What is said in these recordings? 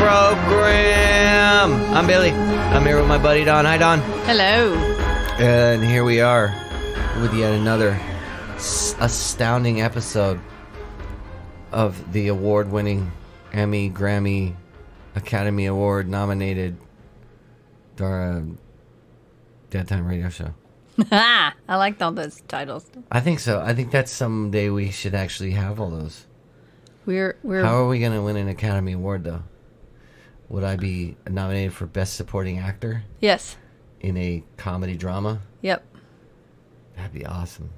program. I'm Billy. I'm here with my buddy Don. Hi, Don. Hello. And here we are with yet another astounding episode of the award-winning Emmy, Grammy, Academy Award nominated Dead Time Radio Show. I liked all those titles. I think so. I think that someday we should actually have all those. We're How are we going to win an Academy Award, though? Would I be nominated for Best Supporting Actor? Yes. In a comedy drama? Yep. That'd be awesome.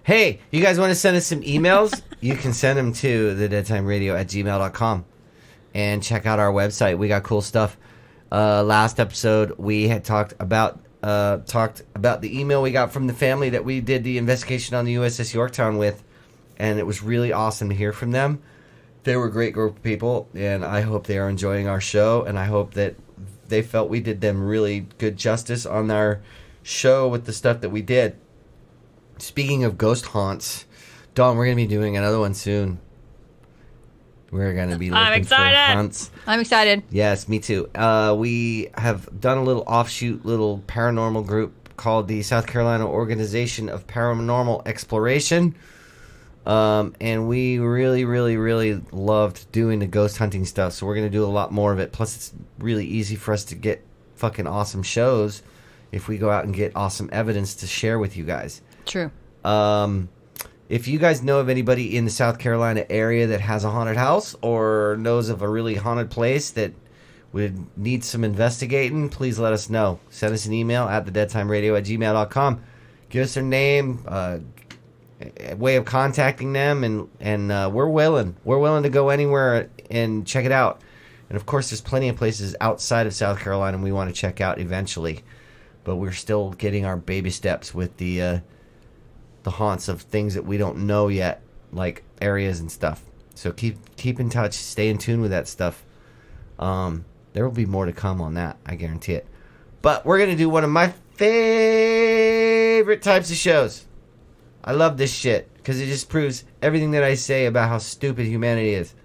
Hey, you guys want to send us some emails? You can send them to thedeadtimeradio@gmail.com and check out our website. We got cool stuff. Last episode, we had talked about the email we got from the family that we did the investigation on the USS Yorktown with, and it was really awesome to hear from them. They were a great group of people, and I hope they are enjoying our show, and I hope that they felt we did them really good justice on our show with the stuff that we did. Speaking of ghost haunts, Dawn, we're going to be doing another one soon. We're going to be looking for haunts. I'm excited. Yes, me too. We have done a little offshoot, little paranormal group called the South Carolina Organization of Paranormal Exploration. And we really, really, really loved doing the ghost hunting stuff. So we're going to do a lot more of it. Plus, it's really easy for us to get fucking awesome shows if we go out and get awesome evidence to share with you guys. True. If you guys know of anybody in the South Carolina area that has a haunted house or knows of a really haunted place that would need some investigating, please let us know. Send us an email at thedeadtimeradio@gmail.com. Give us their name, a way of contacting them, and we're willing. We're willing to go anywhere and check it out. And, of course, there's plenty of places outside of South Carolina we want to check out eventually. But we're still getting our baby steps with the haunts of things that we don't know yet, like areas and stuff. So keep in touch, stay in tune with that stuff. There will be more to come on that, I guarantee it. But we're going to do one of my favorite types of shows. I love this shit because it just proves everything that I say about how stupid humanity is.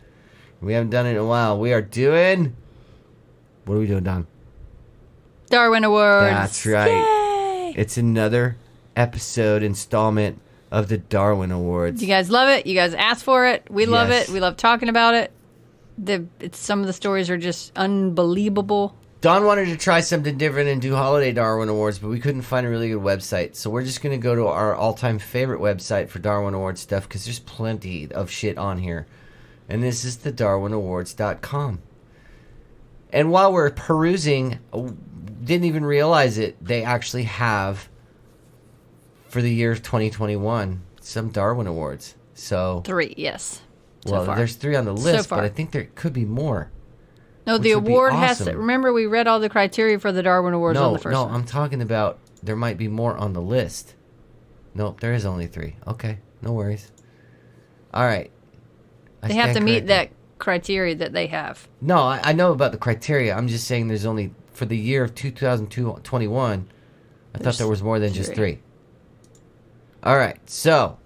We haven't done it in a while. We are doing... What are we doing, Don? Darwin Awards. That's right. Yay! It's another installment of the Darwin Awards. You guys love it. You guys asked for it. We love Yes. it. We love talking about it. Some of the stories are just unbelievable. Don wanted to try something different and do holiday Darwin Awards, but we couldn't find a really good website. So we're just going to go to our all-time favorite website for Darwin Awards stuff because there's plenty of shit on here. And this is the DarwinAwards.com. And while we're perusing, didn't even realize it, they actually have, for the year 2021, some Darwin Awards. So 3, yes. Well, so far. There's 3 on the list, far. but I think there could be more. No, the award has to... awesome. Remember, we read all the criteria for the Darwin Awards on the first one. No, I'm talking about there might be more on the list. Nope, there is only 3. Okay, no worries. All right. They have to meet that criteria that they have. No, I know about the criteria. I'm just saying there's only... For the year of 2021, I thought there was more than just 3. All right, so...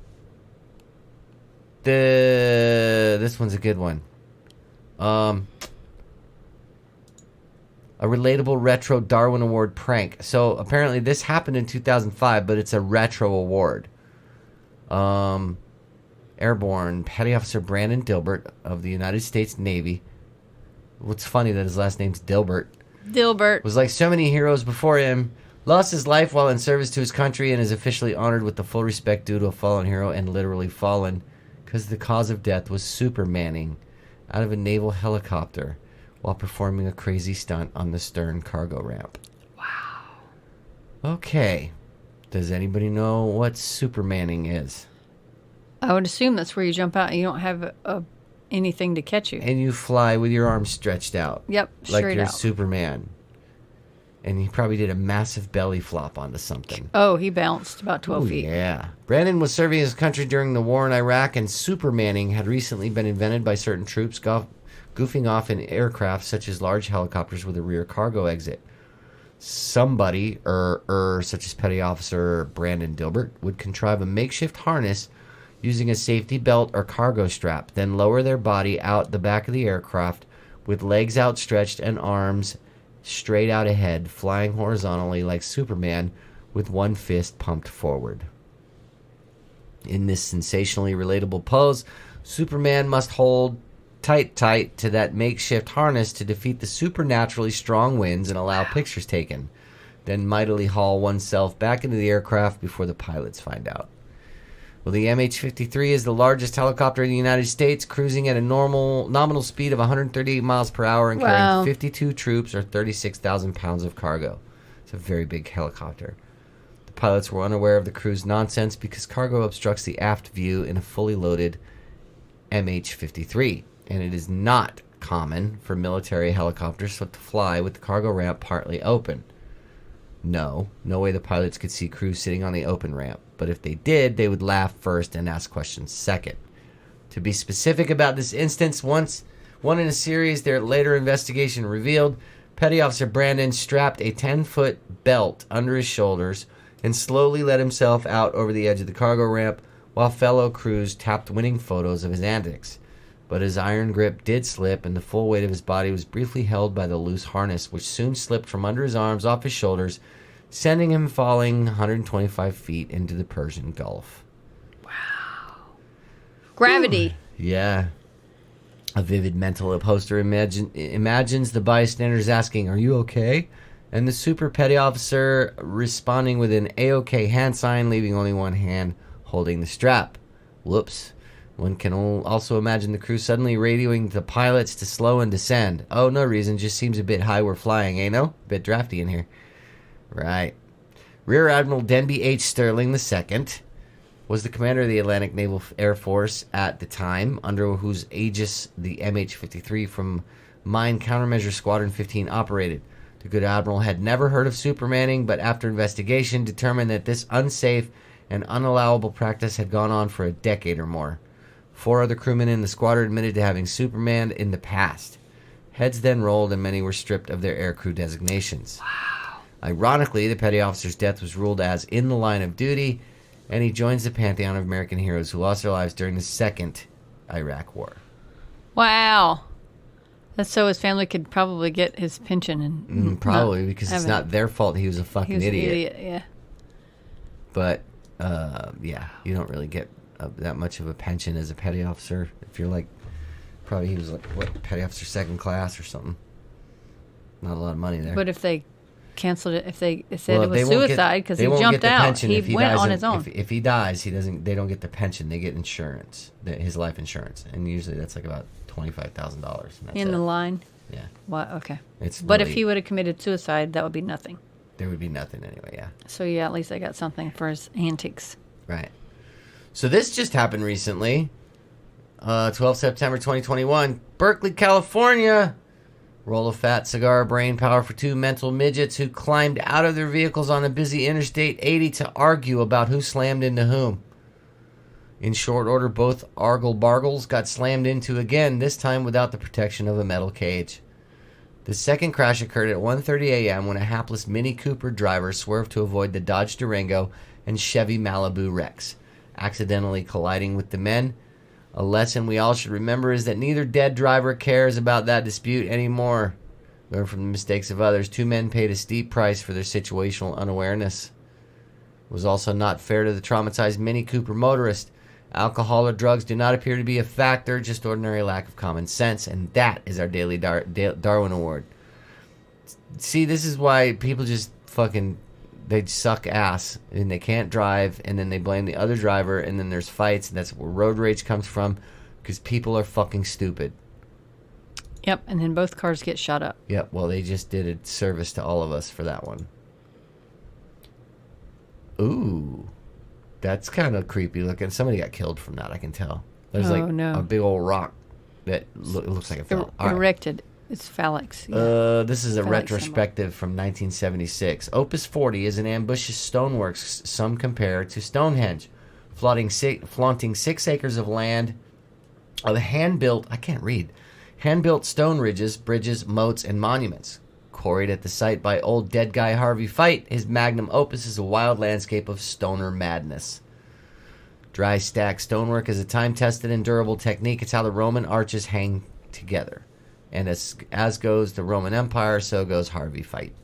This one's a good one. A relatable retro Darwin Award prank. So apparently this happened in 2005, but it's a retro award. Airborne Petty Officer Brandon Dilbert of the United States Navy. What's funny that his last name's Dilbert. Was like so many heroes before him. Lost his life while in service to his country and is officially honored with the full respect due to a fallen hero and literally fallen because the cause of death was supermanning out of a naval helicopter while performing a crazy stunt on the stern cargo ramp. Wow. Okay. Does anybody know what supermanning is? I would assume that's where you jump out and you don't have anything to catch you. And you fly with your arms stretched out. Yep, like straight you're out. Superman. And he probably did a massive belly flop onto something. Oh, he bounced about 12 feet. Yeah. Brandon was serving his country during the war in Iraq, and supermanning had recently been invented by certain troops goofing off in aircraft such as large helicopters with a rear cargo exit. Somebody, such as Petty Officer Brandon Dilbert, would contrive a makeshift harness using a safety belt or cargo strap, then lower their body out the back of the aircraft with legs outstretched and arms straight out ahead, flying horizontally like Superman with one fist pumped forward. In this sensationally relatable pose, Superman must hold tight to that makeshift harness to defeat the supernaturally strong winds and allow pictures taken, then mightily haul oneself back into the aircraft before the pilots find out. Well, the MH-53 is the largest helicopter in the United States, cruising at a nominal speed of 138 miles per hour and carrying 52 troops or 36,000 pounds of cargo. It's a very big helicopter. The pilots were unaware of the crew's nonsense because cargo obstructs the aft view in a fully loaded MH-53, and it is not common for military helicopters to fly with the cargo ramp partly open. No way the pilots could see crew sitting on the open ramp. But if they did, they would laugh first and ask questions second. To be specific about this instance, one in a series their later investigation revealed, Petty Officer Brandon strapped a 10-foot belt under his shoulders and slowly let himself out over the edge of the cargo ramp while fellow crews tapped winning photos of his antics. But his iron grip did slip, and the full weight of his body was briefly held by the loose harness, which soon slipped from under his arms off his shoulders, sending him falling 125 feet into the Persian Gulf. Wow. Gravity. Yeah. A vivid mental poster imagines the bystanders asking, "Are you okay?" And the super petty officer responding with an A-OK hand sign, leaving only one hand holding the strap. Whoops. One can also imagine the crew suddenly radioing the pilots to slow and descend. Oh, no reason. Just seems a bit high we're flying, eh, no? A bit drafty in here. Right. Rear Admiral Denby H. Sterling II was the commander of the Atlantic Naval Air Force at the time, under whose aegis the MH-53 from Mine Countermeasure Squadron 15 operated. The good admiral had never heard of supermanning, but after investigation determined that this unsafe and unallowable practice had gone on for a decade or more. 4 other crewmen in the squadron admitted to having supermanned in the past. Heads then rolled, and many were stripped of their aircrew designations. Wow. Ironically, the petty officer's death was ruled as in the line of duty, and he joins the pantheon of American heroes who lost their lives during the Second Iraq War. Wow. That's so his family could probably get his pension. And probably, because it's not their fault he was a fucking idiot. Yeah. But, yeah, you don't really get that much of a pension as a petty officer. If you're like, probably he was like, what, petty officer second class or something. Not a lot of money there. But if they canceled it, if they said it was suicide because he jumped out, he went on his own. If he dies, they don't get the pension. They get insurance, his life insurance, and usually that's like about $25,000. In the line. Yeah. What? Okay. But if he would have committed suicide, that would be nothing. There would be nothing anyway. Yeah. So yeah, at least I got something for his antics. Right. So this just happened recently. 12 September 2021, Berkeley, California. Roll of fat cigar brain power for 2 mental midgets who climbed out of their vehicles on a busy Interstate 80 to argue about who slammed into whom. In short order, both Argle-Bargles got slammed into again, this time without the protection of a metal cage. The second crash occurred at 1:30 a.m. when a hapless Mini Cooper driver swerved to avoid the Dodge Durango and Chevy Malibu wrecks, accidentally colliding with the men. A lesson we all should remember is that neither dead driver cares about that dispute anymore. Learn from the mistakes of others. 2 men paid a steep price for their situational unawareness. It was also not fair to the traumatized Mini Cooper motorist. Alcohol or drugs do not appear to be a factor, just ordinary lack of common sense, and that is our daily Darwin Award. See, this is why people just fucking, they suck ass, and they can't drive, and then they blame the other driver, and then there's fights, and that's where road rage comes from, because people are fucking stupid. Yep, and then both cars get shot up. Yep, well, they just did a service to all of us for that one. Ooh. That's kind of creepy looking. Somebody got killed from that, I can tell. There's a big old rock that looks like a fell. Erected. Right. It's phalanx. Yeah. This is a retrospective from 1976. Opus 40 is an ambitious stoneworks some compare to Stonehenge, flaunting 6 acres of land of hand-built stone ridges, bridges, moats, and monuments. Quarried at the site by old dead guy Harvey Fite, his magnum opus is a wild landscape of stoner madness. Dry stack stonework is a time-tested and durable technique. It's how the Roman arches hang together. And as goes the Roman Empire, so goes Harvey Fite.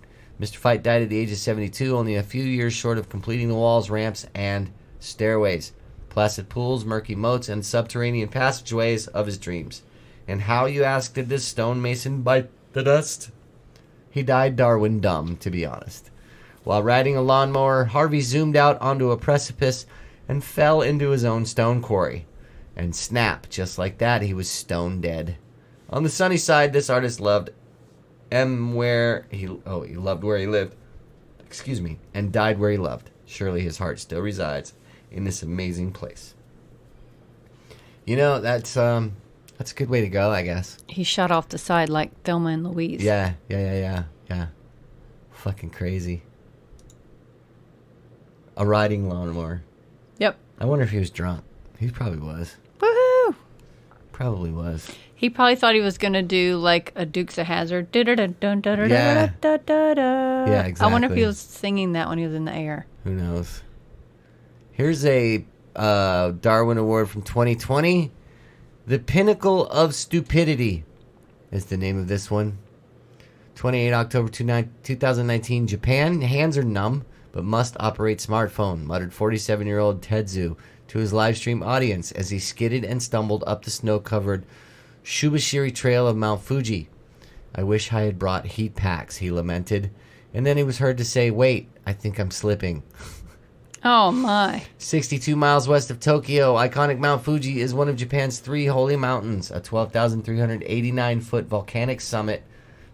Mr. Fite died at the age of 72, only a few years short of completing the walls, ramps, and stairways, placid pools, murky moats, and subterranean passageways of his dreams. And how, you ask, did this stonemason bite the dust? He died Darwin dumb, to be honest. While riding a lawnmower, Harvey zoomed out onto a precipice and fell into his own stone quarry. And snap, just like that, he was stone dead. On the sunny side, this artist loved where he lived. Excuse me, and died where he loved. Surely his heart still resides in this amazing place. You know, that's a good way to go, I guess. He shot off the side like Thelma and Louise. Yeah. Fucking crazy. A riding lawnmower. Yep. I wonder if he was drunk. He probably was. Woohoo! Probably was. He probably thought he was going to do like a Dukes of Hazzard. Yeah. Yeah, exactly. I wonder if he was singing that when he was in the air. Who knows? Here's a Darwin Award from 2020. The Pinnacle of Stupidity is the name of this one. 28 October 2019, Japan. Hands are numb, but must operate smartphone, muttered 47-year-old Tetsu to his live stream audience as he skidded and stumbled up the snow-covered Shubashiri Trail of Mount Fuji. I wish I had brought heat packs, he lamented. And then he was heard to say, wait, I think I'm slipping. Oh, my. 62 miles west of Tokyo, iconic Mount Fuji is one of Japan's 3 holy mountains, a 12,389-foot volcanic summit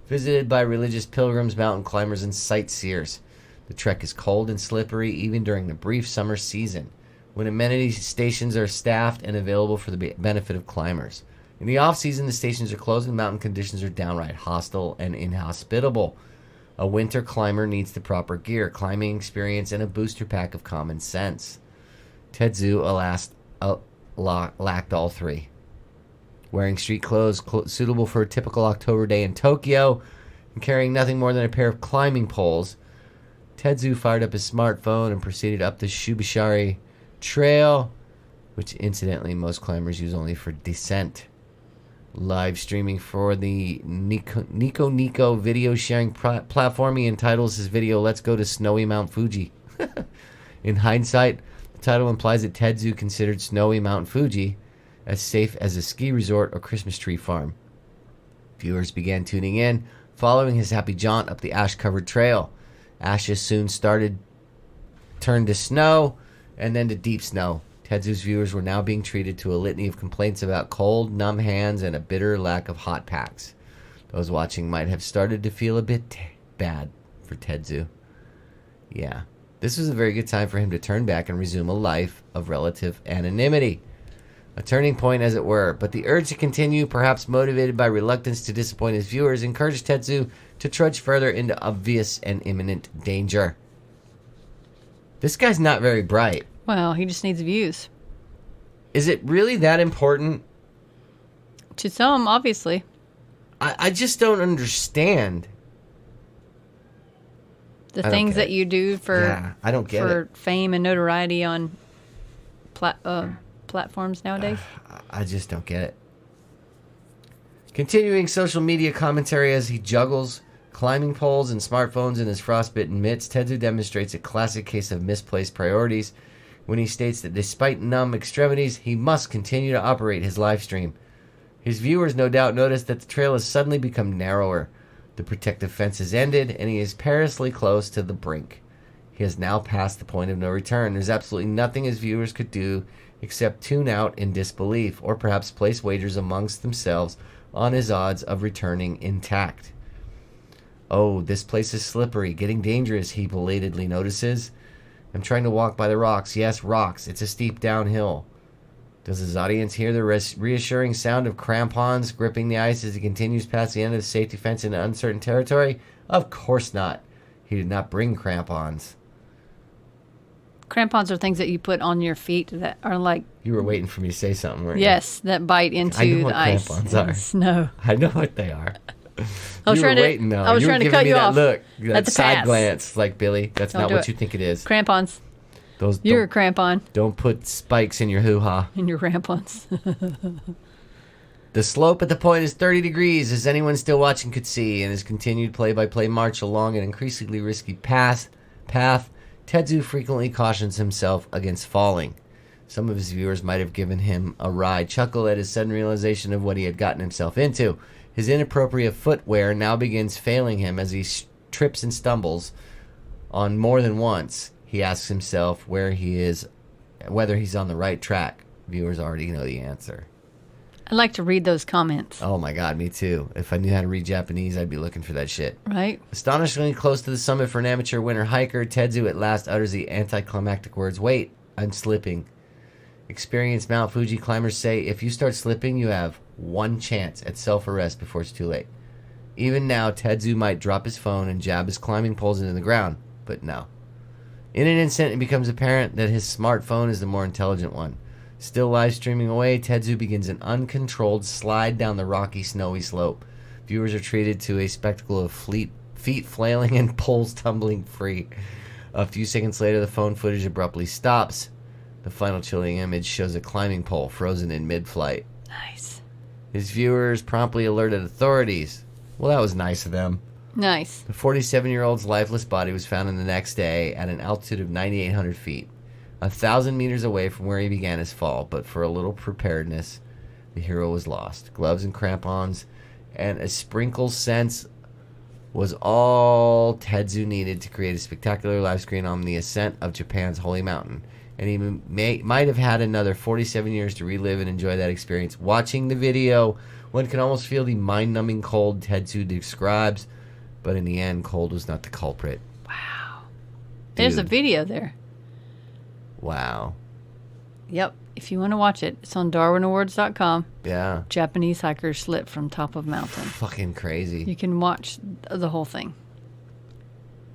visited by religious pilgrims, mountain climbers, and sightseers. The trek is cold and slippery even during the brief summer season, when amenity stations are staffed and available for the benefit of climbers. In the off-season, the stations are closed and mountain conditions are downright hostile and inhospitable. A winter climber needs the proper gear, climbing experience, and a booster pack of common sense. Tetsu, alas, lacked all three. Wearing street clothes suitable for a typical October day in Tokyo and carrying nothing more than a pair of climbing poles, Tetsu fired up his smartphone and proceeded up the Shubashiri Trail, which incidentally most climbers use only for descent. Live streaming for the Nico video sharing platform, he entitles his video, Let's Go to Snowy Mount Fuji. In hindsight, the title implies that Tetsu considered Snowy Mount Fuji as safe as a ski resort or Christmas tree farm. Viewers began tuning in, following his happy jaunt up the ash-covered trail. Ashes soon turned to snow, and then to deep snow. Tetsu's viewers were now being treated to a litany of complaints about cold, numb hands and a bitter lack of hot packs. Those watching might have started to feel a bit bad for Tetsu. Yeah, this was a very good time for him to turn back and resume a life of relative anonymity. A turning point, as it were, but the urge to continue, perhaps motivated by reluctance to disappoint his viewers, encouraged Tetsu to trudge further into obvious and imminent danger. This guy's not very bright. Well, he just needs views. Is it really that important? To some, obviously. I just don't understand. The things that you do for I don't get for it. Fame and notoriety on platforms nowadays. I just don't get it. Continuing social media commentary as he juggles climbing poles and smartphones in his frostbitten mitts, Tetsu demonstrates a classic case of misplaced priorities when he states that despite numb extremities, he must continue to operate his live stream. His viewers no doubt notice that the trail has suddenly become narrower. The protective fence has ended, and he is perilously close to the brink. He has now passed the point of no return. There's absolutely nothing his viewers could do except tune out in disbelief, or perhaps place wagers amongst themselves on his odds of returning intact. Oh, this place is slippery, getting dangerous, he belatedly notices. I'm trying to walk by the rocks. Yes, rocks. It's a steep downhill. Does his audience hear the reassuring sound of crampons gripping the ice as he continues past the end of the safety fence into uncertain territory? Of course not. He did not bring crampons. Crampons are things that you put on your feet that are like... You were waiting for me to say something, weren't you? Yes, that bite into the ice. I know what crampons are. Snow. I know what they are. I was trying to cut you off. Look, that side glance, like, Billy, that's not what you think it is. Crampons. You're a crampon. Don't put spikes in your hoo-ha. In your crampons. The slope at the point is 30 degrees, as anyone still watching could see, and his continued play-by-play march along an increasingly risky path, Tetsu frequently cautions himself against falling. Some of his viewers might have given him a wry chuckle at his sudden realization of what he had gotten himself into. His inappropriate footwear now begins failing him as he trips and stumbles on more than once. He asks himself whether he's on the right track. Viewers already know the answer. I'd like to read those comments. Oh my god, me too. If I knew how to read Japanese, I'd be looking for that shit. Right? Astonishingly close to the summit for an amateur winter hiker, Tetsu at last utters the anticlimactic words, "Wait, I'm slipping." Experienced Mount Fuji climbers say if you start slipping, you have one chance at self-arrest before it's too late. Even now, Tetsu might drop his phone and jab his climbing poles into the ground, but no. In an instant, it becomes apparent that his smartphone is the more intelligent one. Still live streaming away, Tetsu begins an uncontrolled slide down the rocky, snowy slope. Viewers are treated to a spectacle of feet flailing and poles tumbling free. A few seconds later, the phone footage abruptly stops. The final chilling image shows a climbing pole frozen in mid-flight. Nice. His viewers promptly alerted authorities. Well, that was nice of them. Nice. The 47-year-old's lifeless body was found the next day at an altitude of 9,800 feet. 1,000 meters away from where he began his fall, but for a little preparedness, the hero was lost. Gloves and crampons and a sprinkle sense was all Tetsu needed to create a spectacular live screen on the ascent of Japan's holy mountain. And he might have had another 47 years to relive and enjoy that experience. Watching the video, one can almost feel the mind-numbing cold Tetsu describes, but in the end, cold was not the culprit. Wow. There's a video there. Wow. Yep. If you want to watch it, it's on DarwinAwards.com. Yeah. Japanese hikers slip from top of mountain. Fucking crazy. You can watch the whole thing.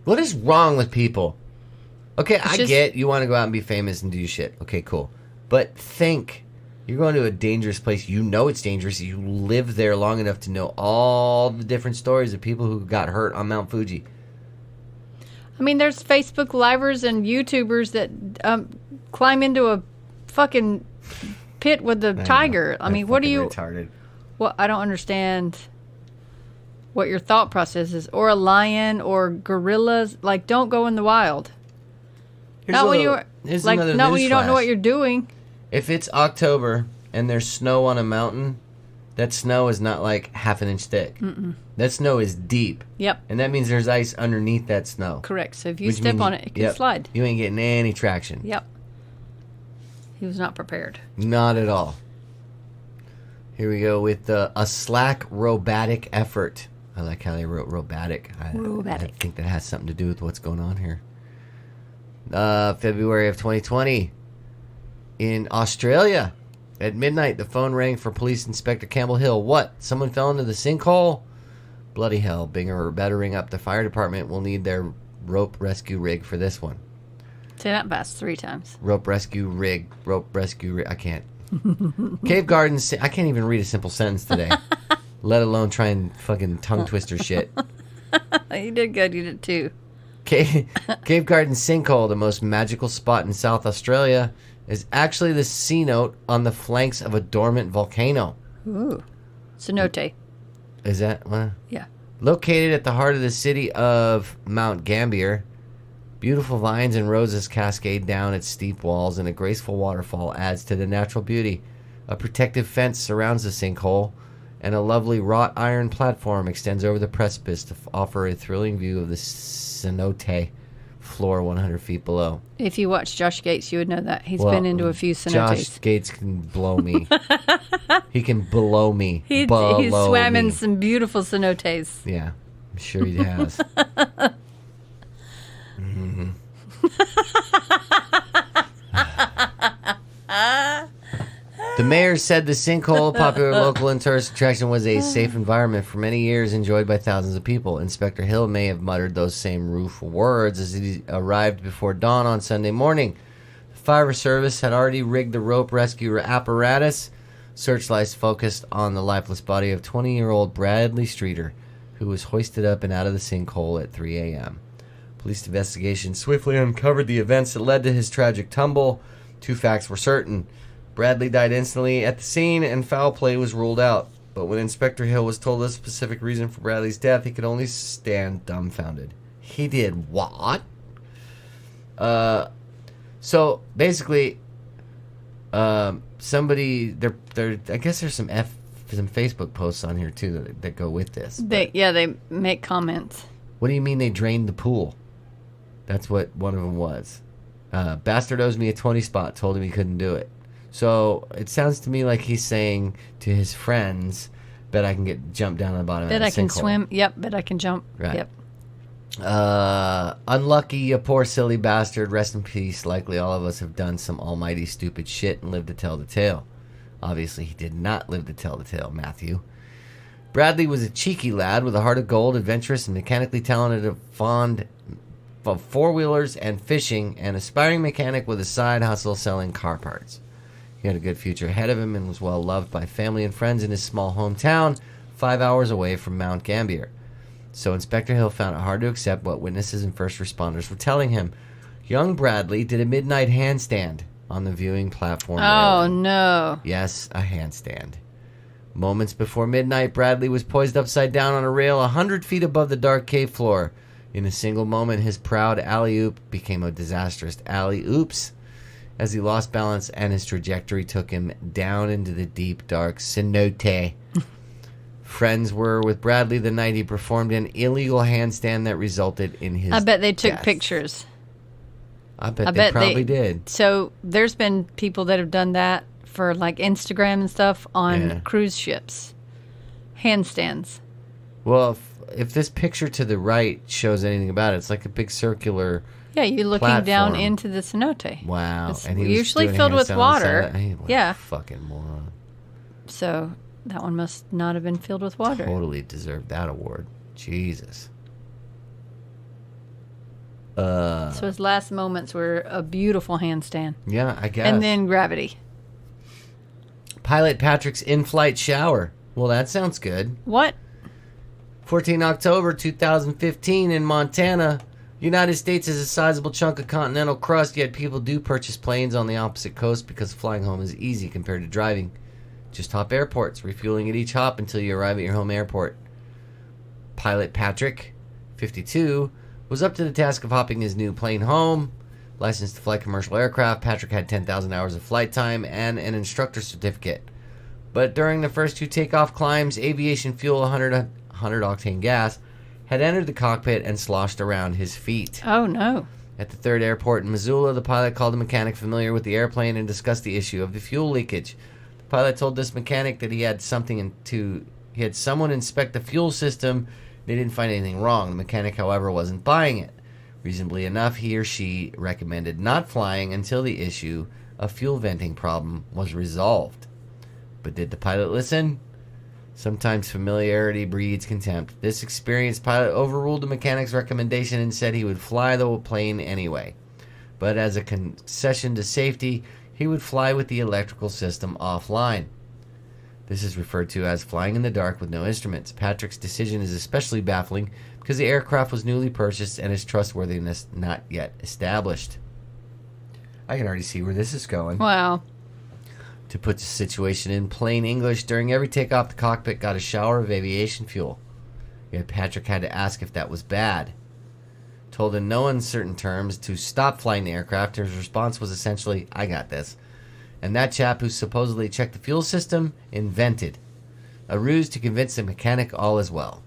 What is wrong with people? Okay, I get you want to go out and be famous and do shit. Okay, cool. But think. You're going to a dangerous place. You know it's dangerous. You live there long enough to know all the different stories of people who got hurt on Mount Fuji. I mean, there's Facebook livers and YouTubers that climb into a fucking pit with the tiger. I mean, what do you... retarded. Well, I don't understand what your thought process is. Or a lion or gorillas. Like, don't go in the wild. Not when you don't know what you're doing. If it's October and there's snow on a mountain, that snow is not like half an inch thick. Mm-mm. That snow is deep. Yep. And that means there's ice underneath that snow. Correct. So if you step on it, it can slide. You ain't getting any traction. Yep. He was not prepared. Not at all. Here we go with a slack robatic effort. I like how they wrote robatic. I think that has something to do with what's going on here. February of 2020. In Australia, at midnight, the phone rang for Police Inspector Campbell Hill. What? Someone fell into the sinkhole? Bloody hell. Better ring up the fire department. We'll need their rope rescue rig for this one. Say that fast 3 times. Rope rescue rig. I can't. Cave Garden. I can't even read a simple sentence today, let alone try and fucking tongue twister shit. You did good. You did too. Cave Garden Sinkhole, the most magical spot in South Australia, is actually the cenote on the flanks of a dormant volcano. Ooh. Cenote. Is that what? Yeah. Located at the heart of the city of Mount Gambier, beautiful vines and roses cascade down its steep walls, and a graceful waterfall adds to the natural beauty. A protective fence surrounds the sinkhole, and a lovely wrought iron platform extends over the precipice to offer a thrilling view of the cenote floor 100 feet below. If you watch Josh Gates, you would know that. He's been into a few cenotes. Josh Gates can blow me. He can blow me. He's swam in some beautiful cenotes. Yeah, I'm sure he has. Mm-hmm. The mayor said the sinkhole, a popular local and tourist attraction, was a safe environment for many years, enjoyed by thousands of people. Inspector Hill may have muttered those same rueful words as he arrived before dawn on Sunday morning. The fire service had already rigged the rope rescue apparatus. Searchlights focused on the lifeless body of 20-year-old Bradley Streeter, who was hoisted up and out of the sinkhole at 3 a.m. Police investigation swiftly uncovered the events that led to his tragic tumble. 2 facts were certain. Bradley died instantly at the scene, and foul play was ruled out. But when Inspector Hill was told the specific reason for Bradley's death, he could only stand dumbfounded. He did what? So basically, somebody there. I guess there's some Facebook posts on here too that go with this. They make comments. What do you mean they drained the pool? That's what one of them was. Bastard owes me a 20 spot. Told him he couldn't do it. So it sounds to me like he's saying to his friends, "Bet I can jump down on the bottom." Bet I can swim. Yep. Bet I can jump. Right. Yep. Unlucky, you poor silly bastard. Rest in peace. Likely all of us have done some almighty stupid shit and lived to tell the tale. Obviously, he did not live to tell the tale, Matthew. Bradley was a cheeky lad with a heart of gold, adventurous and mechanically talented, fond of four-wheelers and fishing, an aspiring mechanic with a side hustle selling car parts. He had a good future ahead of him and was well loved by family and friends in his small hometown, 5 hours away from Mount Gambier. So Inspector Hill found it hard to accept what witnesses and first responders were telling him. Young Bradley did a midnight handstand on the viewing platform. Oh, no. Yes, a handstand. Moments before midnight, Bradley was poised upside down on a rail 100 feet above the dark cave floor. In a single moment, his proud alley-oop became a disastrous alley-oops as he lost balance and his trajectory took him down into the deep, dark cenote. Friends were with Bradley the night he performed an illegal handstand that resulted in his I bet they took death. Pictures. I bet they probably did. So there's been people that have done that for like Instagram and stuff on cruise ships. Handstands. Well, if this picture to the right shows anything about it, it's like a big circular you're looking platform down into the cenote. Wow. It's usually filled with water. Yeah. Fucking moron. So that one must not have been filled with water. Totally deserved that award. Jesus. So his last moments were a beautiful handstand. Yeah, I guess. And then gravity. Pilot Patrick's in-flight shower. Well, that sounds good. What? 14 October 2015 in Montana. United States is a sizable chunk of continental crust, yet people do purchase planes on the opposite coast because flying home is easy compared to driving. Just hop airports, refueling at each hop until you arrive at your home airport. Pilot Patrick, 52, was up to the task of hopping his new plane home. Licensed to fly commercial aircraft, Patrick had 10,000 hours of flight time and an instructor certificate. But during the first two takeoff climbs, aviation fuel, 100 octane gas, had entered the cockpit and sloshed around his feet. Oh, no. At the third airport in Missoula, the pilot called a mechanic familiar with the airplane and discussed the issue of the fuel leakage. The pilot told this mechanic that he had someone inspect the fuel system. They didn't find anything wrong. The mechanic, however, wasn't buying it. Reasonably enough, he or she recommended not flying until the issue of fuel venting problem was resolved. But did the pilot listen? Sometimes familiarity breeds contempt. This experienced pilot overruled the mechanic's recommendation and said he would fly the plane anyway. But as a concession to safety, he would fly with the electrical system offline. This is referred to as flying in the dark with no instruments. Patrick's decision is especially baffling because the aircraft was newly purchased and its trustworthiness not yet established. I can already see where this is going. Wow. To put the situation in plain English, during every takeoff, the cockpit got a shower of aviation fuel. Yet Patrick had to ask if that was bad. Told in no uncertain terms to stop flying the aircraft, his response was essentially, "I got this." And that chap who supposedly checked the fuel system invented a ruse to convince the mechanic all is well.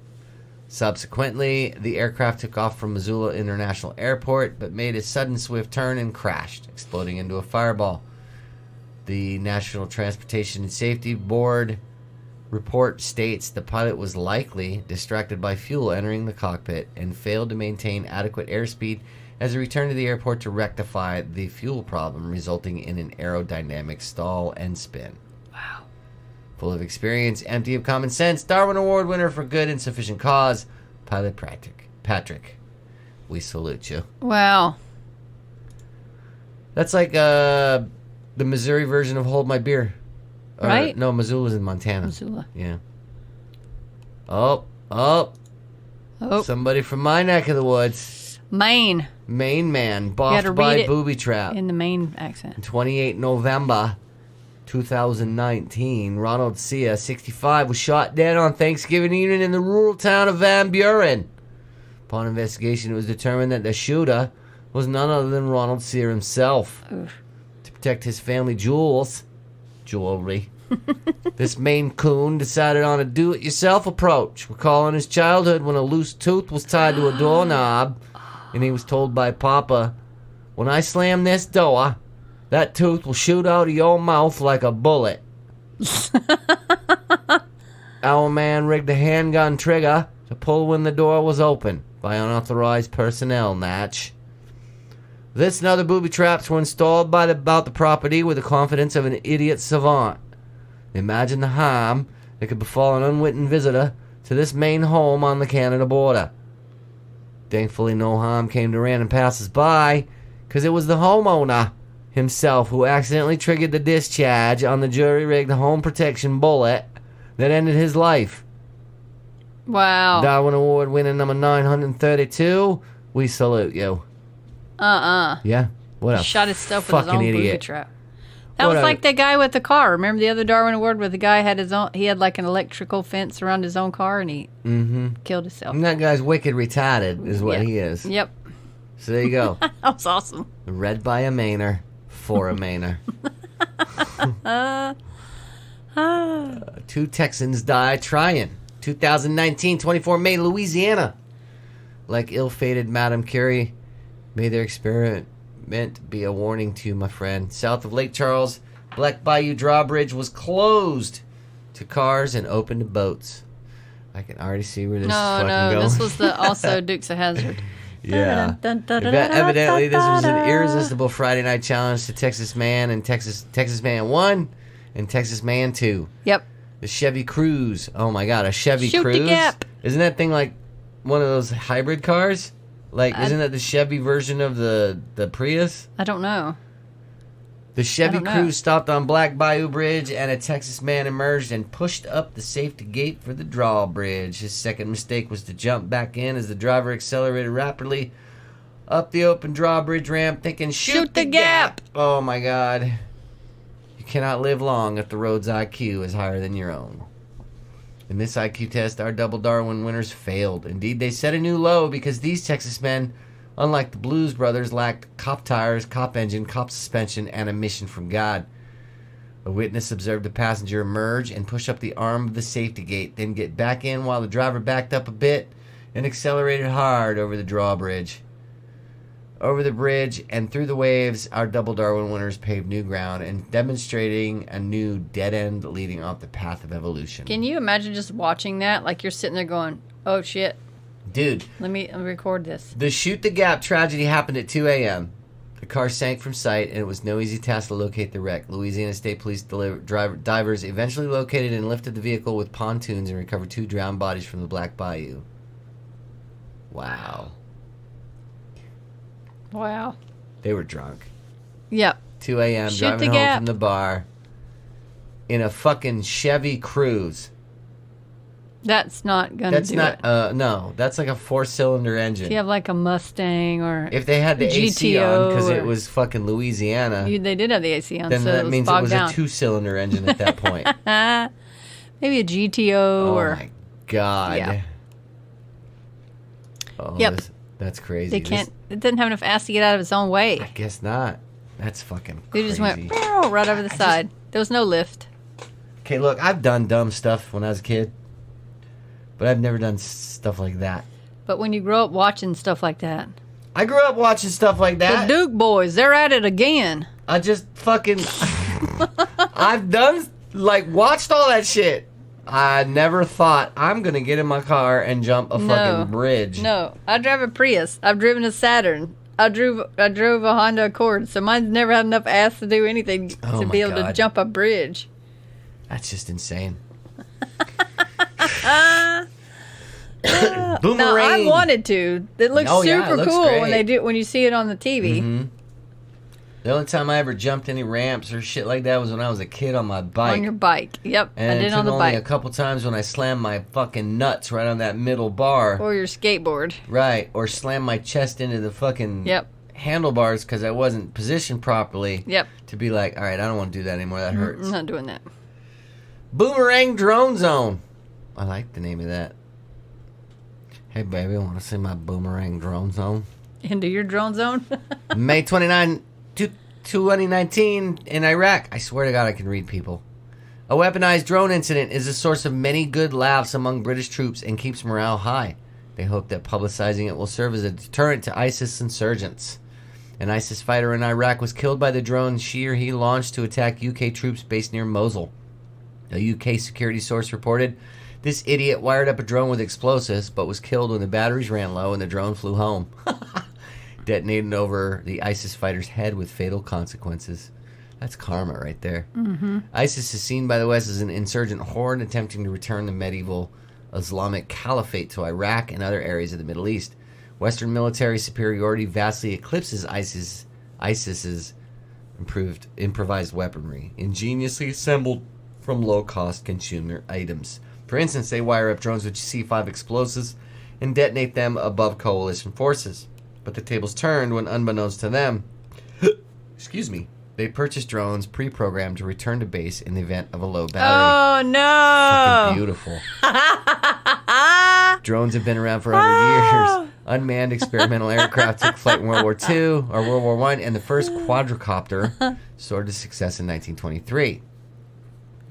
Subsequently, the aircraft took off from Missoula International Airport, but made a sudden swift turn and crashed, exploding into a fireball. The National Transportation and Safety Board report states the pilot was likely distracted by fuel entering the cockpit and failed to maintain adequate airspeed as he returned to the airport to rectify the fuel problem, resulting in an aerodynamic stall and spin. Wow. Full of experience, empty of common sense, Darwin Award winner for good and sufficient cause, Pilot Patrick. We salute you. Wow. That's like the Missouri version of Hold My Beer. Right? No, Missoula's in Montana. Missoula. Yeah. Oh. Somebody from my neck of the woods. Maine Man, boffed by booby trap. in the Maine accent. 28 November 2019, Ronald Sia, 65, was shot dead on Thanksgiving evening in the rural town of Van Buren. Upon investigation, it was determined that the shooter was none other than Ronald Sia himself. Oof. To protect his family jewelry, this Maine Coon decided on a do-it-yourself approach, recalling his childhood when a loose tooth was tied to a doorknob, and he was told by Papa, "When I slam this door, that tooth will shoot out of your mouth like a bullet." Our man rigged a handgun trigger to pull when the door was open by unauthorized personnel, Natch. This and other booby traps were installed about the property with the confidence of an idiot savant. Imagine the harm that could befall an unwitting visitor to this Maine home on the Canada border. Thankfully, no harm came to random passers-by, because it was the homeowner himself who accidentally triggered the discharge on the jury-rigged home protection bullet that ended his life. Wow. Darwin Award winner number 932, we salute you. Yeah, what a shot himself with his own idiot. booby trap. That was like the guy with the car. Remember the other Darwin Award where the guy had his own? He had like an electrical fence around his own car, and he killed himself. And that guy's wicked retarded, is what he is. Yep. So there you go. That was awesome. Read by a Mainer for a Mainer. 2 Texans die trying. 2019, 24 May, Louisiana. Like ill-fated Madame Curie, may their experiment be a warning to you, my friend. South of Lake Charles, Black Bayou Drawbridge was closed to cars and open to boats. I can already see where this is fucking going. This was also Dukes of Hazzard. Yeah. Evidently, this was an irresistible Friday night challenge to Texas Man and Texas Man 1 and Texas Man 2. Yep. The Chevy Cruze. Oh my God, a Chevy Shoot Cruze? the gap. Isn't that thing like one of those hybrid cars? Like, isn't that the Chevy version of the Prius? I don't know. The Chevy Cruze stopped on Black Bayou Bridge, and a Texas man emerged and pushed up the safety gate for the drawbridge. His second mistake was to jump back in as the driver accelerated rapidly up the open drawbridge ramp, thinking, shoot the gap! Oh my God. You cannot live long if the road's IQ is higher than your own. In this IQ test, our double Darwin winners failed. Indeed, they set a new low because these Texas men, unlike the Blues Brothers, lacked cop tires, cop engine, cop suspension, and a mission from God. A witness observed a passenger emerge and push up the arm of the safety gate, then get back in while the driver backed up a bit and accelerated hard over the drawbridge. Over the bridge and through the waves, our double Darwin winners paved new ground and demonstrating a new dead end leading off the path of evolution. Can you imagine just watching that? Like you're sitting there going, oh shit. Dude. Let me record this. The Shoot the Gap tragedy happened at 2 a.m. The car sank from sight, and it was no easy task to locate the wreck. Louisiana State Police divers eventually located and lifted the vehicle with pontoons and recovered 2 drowned bodies from the Black Bayou. Wow. Wow. They were drunk. Yep. 2 a.m. driving home from the bar in a fucking Chevy Cruze. That's not gonna do it. No, that's like a 4-cylinder engine. If you have like a Mustang or if they had the GTO AC on because it was fucking Louisiana, they did have the AC on, then so that means it was down. a 2-cylinder engine at that point. Maybe a GTO oh or. My God. Yeah. Oh, yep. That's crazy. They can't. It didn't have enough ass to get out of its own way. I guess not. That's fucking They crazy. just went right over the side. There was no lift. Okay, look, I've done dumb stuff when I was a kid, but I've never done stuff like that. But when you grow up watching stuff like that. I grew up watching stuff like that. The Duke boys, they're at it again. I just fucking... I've done, watched all that shit. I never thought I'm going to get in my car and jump a fucking bridge. No, I drive a Prius. I've driven a Saturn. I drove a Honda Accord, so mine's never had enough ass to do anything to be able to jump a bridge. That's just insane. Boomerang. Now, I wanted to. It looks super cool great. when you see it on the TV. Mm-hmm. The only time I ever jumped any ramps or shit like that was when I was a kid on my bike. On your bike, yep. And I did on the bike. only a couple times when I slammed my fucking nuts right on that middle bar. Or your skateboard. Right, or slammed my chest into the fucking handlebars because I wasn't positioned properly. Yep. To be like, all right, I don't want to do that anymore. That hurts. I'm not doing that. Boomerang Drone Zone. I like the name of that. Hey, baby, want to see my Boomerang Drone Zone? Into your drone zone? May 29, 2019 in Iraq. I swear to God I can read people. A weaponized drone incident is a source of many good laughs among British troops and keeps morale high. They hope that publicizing it will serve as a deterrent to ISIS insurgents. An ISIS fighter in Iraq was killed by the drone she or he launched to attack UK troops based near Mosul. A UK security source reported, "This idiot wired up a drone with explosives, but was killed when the batteries ran low and the drone flew home." Detonated over the ISIS fighter's head with fatal consequences. That's karma right there. Mm-hmm. ISIS is seen by the West as an insurgent horde attempting to return the medieval Islamic caliphate to Iraq and other areas of the Middle East. Western military superiority vastly eclipses ISIS's improvised weaponry, ingeniously assembled from low-cost consumer items. For instance, they wire up drones with C5 explosives and detonate them above coalition forces. But the tables turned when, unbeknownst to them, excuse me, they purchased drones pre-programmed to return to base in the event of a low battery. Oh, no! Fucking beautiful. Drones have been around for 100 years. Unmanned experimental aircraft took flight in World War II or World War I, and the first quadricopter soared to success in 1923.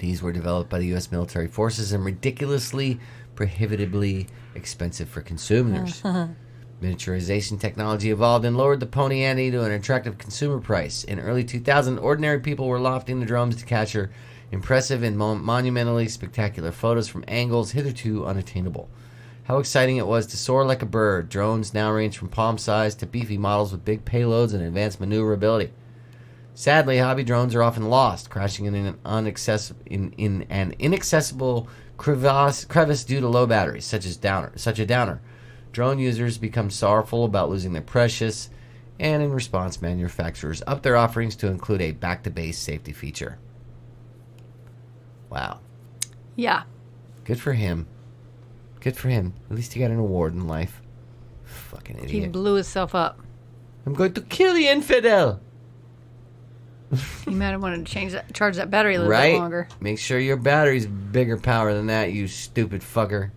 These were developed by the U.S. military forces and ridiculously, prohibitively expensive for consumers. Miniaturization technology evolved and lowered the pony ante to an attractive consumer price. In early 2000, ordinary people were lofting the drones to capture impressive and monumentally spectacular photos from angles hitherto unattainable. How exciting it was to soar like a bird. Drones now range from palm-sized to beefy models with big payloads and advanced maneuverability. Sadly, hobby drones are often lost, crashing in an inaccessible crevice due to low batteries, such a downer. Drone users become sorrowful about losing their precious, and in response, manufacturers up their offerings to include a back-to-base safety feature. Wow. Yeah. Good for him. Good for him. At least he got an award in life. Fucking idiot. He blew himself up. I'm going to kill the infidel. You might have wanted to charge that battery a little bit longer. Make sure your battery's bigger power than that, you stupid fucker.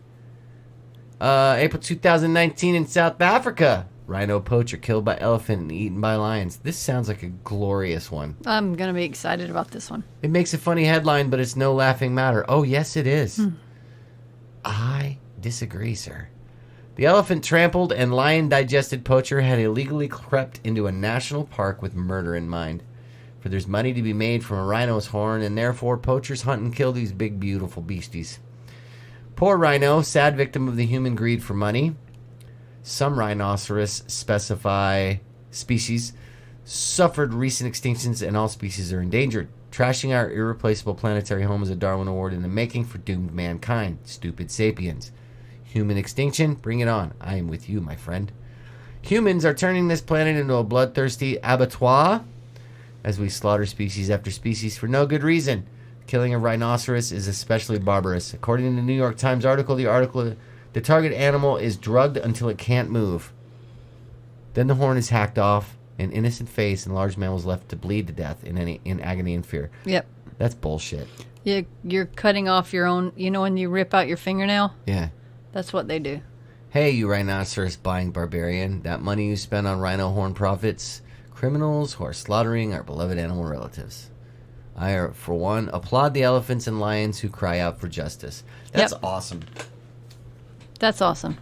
April 2019 in South Africa. Rhino poacher killed by elephant and eaten by lions. This sounds like a glorious one. I'm going to be excited about this one. It makes a funny headline, but it's no laughing matter. Oh, yes, it is. I disagree, sir. The elephant trampled and lion digested poacher had illegally crept into a national park with murder in mind. For there's money to be made from a rhino's horn, and therefore poachers hunt and kill these big, beautiful beasties. Poor rhino, sad victim of the human greed for money. Some rhinoceros species suffered recent extinctions, and all species are endangered. Trashing our irreplaceable planetary home is a Darwin Award in the making for doomed mankind. Stupid sapiens. Human extinction? Bring it on. I am with you, my friend. Humans are turning this planet into a bloodthirsty abattoir as we slaughter species after species for no good reason. Killing a rhinoceros is especially barbarous. According to the New York Times article, the target animal is drugged until it can't move. Then the horn is hacked off, an innocent face, and large mammal is left to bleed to death in agony and fear. Yep. That's bullshit. You're cutting off your own, when you rip out your fingernail? Yeah. That's what they do. Hey, you rhinoceros buying barbarian. That money you spend on rhino horn profits, criminals who are slaughtering our beloved animal relatives. I, for one, applaud the elephants and lions who cry out for justice. That's awesome. That's awesome.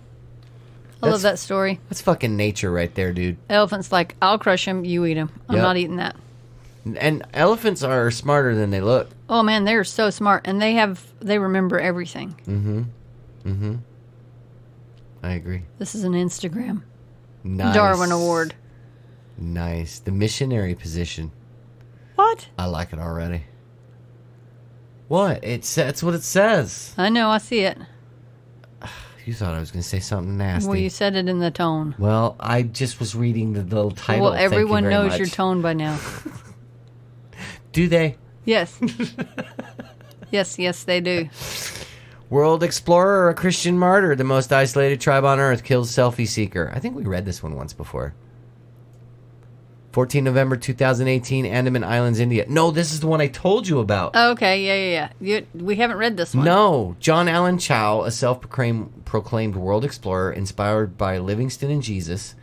I love that story. That's fucking nature right there, dude. Elephant's like, I'll crush him, you eat him. I'm not eating that. And elephants are smarter than they look. Oh, man, they're so smart. And they remember everything. Mm-hmm. I agree. This is an Instagram. Nice. Darwin Award. Nice. The missionary position. What? I like it already. What? That's what it says. I know, I see it. You thought I was going to say something nasty. Well, you said it in the tone. Well, I just was reading the little title. Well, everyone knows much. your tone by now. Do they? Yes. yes, they do. World explorer or a Christian martyr, the most isolated tribe on Earth, kills selfie seeker. I think we read this one once before. 14 November 2018, Andaman Islands, India. No, this is the one I told you about. Oh, okay, yeah. We haven't read this one. No. John Allen Chao, a self-proclaimed world explorer inspired by Livingstone and Jesus,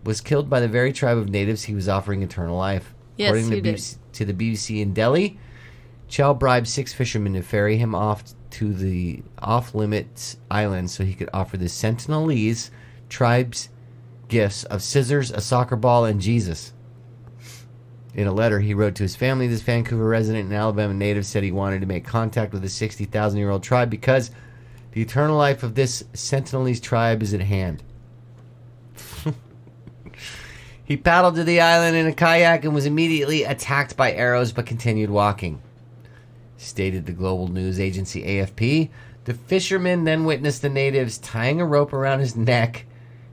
was killed by the very tribe of natives he was offering eternal life. Yes, According he did. to the BBC in Delhi, Chao bribed 6 fishermen to ferry him off to the off-limits island so he could offer the Sentinelese tribe's gifts of scissors, a soccer ball, and Jesus. In a letter he wrote to his family, this Vancouver resident and Alabama native said he wanted to make contact with the 60,000-year-old tribe because the eternal life of this Sentinelese tribe is at hand. He paddled to the island in a kayak and was immediately attacked by arrows but continued walking. Stated the global news agency AFP, the fisherman then witnessed the natives tying a rope around his neck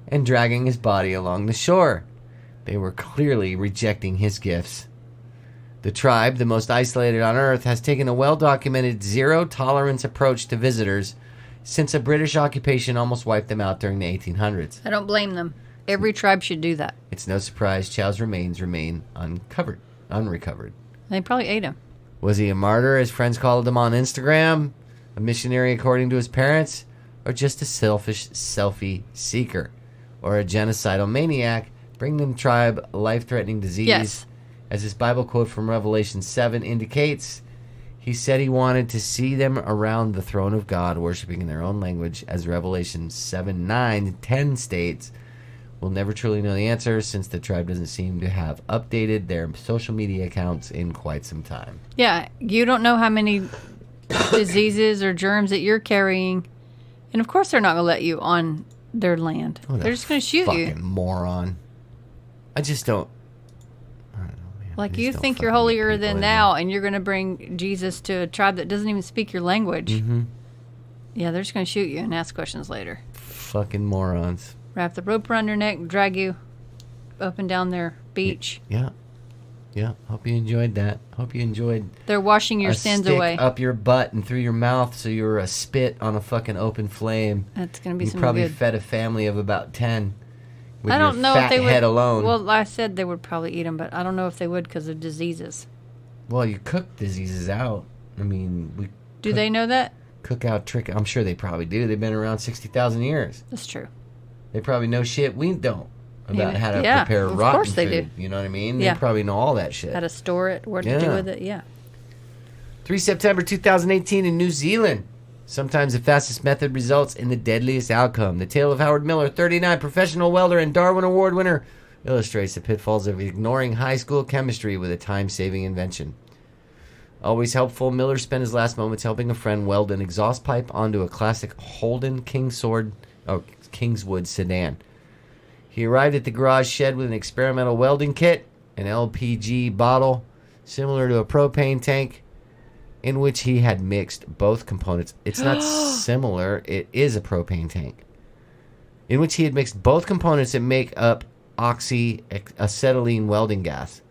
and dragging his body along the shore. They were clearly rejecting his gifts. The tribe, the most isolated on Earth, has taken a well-documented zero-tolerance approach to visitors since a British occupation almost wiped them out during the 1800s. I don't blame them. Every tribe should do that. It's no surprise Chao's remains remain unrecovered. They probably ate him. Was he a martyr, as friends called him on Instagram, a missionary according to his parents, or just a selfish selfie seeker, or a genocidal maniac bringing the tribe life-threatening disease? Yes. As his Bible quote from Revelation 7 indicates, he said he wanted to see them around the throne of God, worshiping in their own language, as Revelation 7, 9, 10 states. We'll never truly know the answer since the tribe doesn't seem to have updated their social media accounts in quite some time. Yeah, you don't know how many diseases or germs that you're carrying. And of course they're not going to let you on their land. They're just going to shoot you. Fucking moron. I just don't. I don't know, man. Like, you think you're holier than thou, and you're going to bring Jesus to a tribe that doesn't even speak your language. Mm-hmm. Yeah, they're just going to shoot you and ask questions later. Fucking morons. Wrap the rope around your neck, drag you up and down their beach. Yeah. Yeah. Hope you enjoyed that. Hope you enjoyed. They're washing your sins away. Up your butt and through your mouth so you're a spit on a fucking open flame. That's going to be you some probably good. Fed a family of about 10 with I don't your know fat if they would. head alone. Well, I said they would probably eat them, but I don't know if they would because of diseases. Well, you cook diseases out. I mean, Do they know that? Cook out trick. I'm sure they probably do. They've been around 60,000 years. That's true. They probably know shit we don't about how to Yeah, prepare of rotten course they food. do. You know what I mean? Yeah. They probably know all that shit. How to store it, what to do with it, yeah. 3 September 2018 in New Zealand. Sometimes the fastest method results in the deadliest outcome. The tale of Howard Miller, 39, professional welder and Darwin Award winner, illustrates the pitfalls of ignoring high school chemistry with a time-saving invention. Always helpful, Miller spent his last moments helping a friend weld an exhaust pipe onto a classic Holden Kingswood sedan. He arrived at the garage shed with an experimental welding kit, an LPG bottle similar to a propane tank, in which he had mixed both components. It's not similar, it is a propane tank. In which he had mixed both components that make up acetylene welding gas.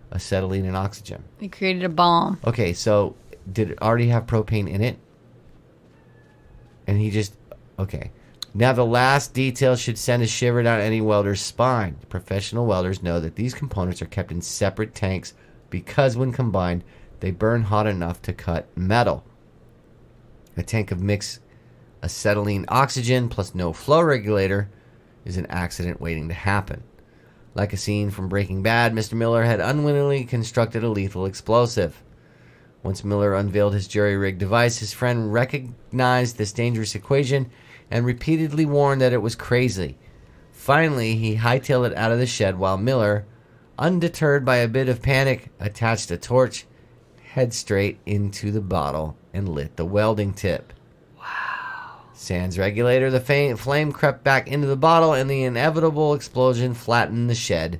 Acetylene and oxygen. He created a bomb. Okay, so did it already have propane in it? And he just... Okay. Now the last detail should send a shiver down any welder's spine. Professional welders know that these components are kept in separate tanks because when combined, they burn hot enough to cut metal. A tank of mixed acetylene oxygen plus no flow regulator is an accident waiting to happen. Like a scene from Breaking Bad, Mr. Miller had unwittingly constructed a lethal explosive. Once Miller unveiled his jury-rigged device, his friend recognized this dangerous equation and repeatedly warned that it was crazy. Finally, he hightailed it out of the shed while Miller, undeterred by a bit of panic, attached a torch head straight into the bottle and lit the welding tip. Wow. Sans regulator, the flame crept back into the bottle and the inevitable explosion flattened the shed,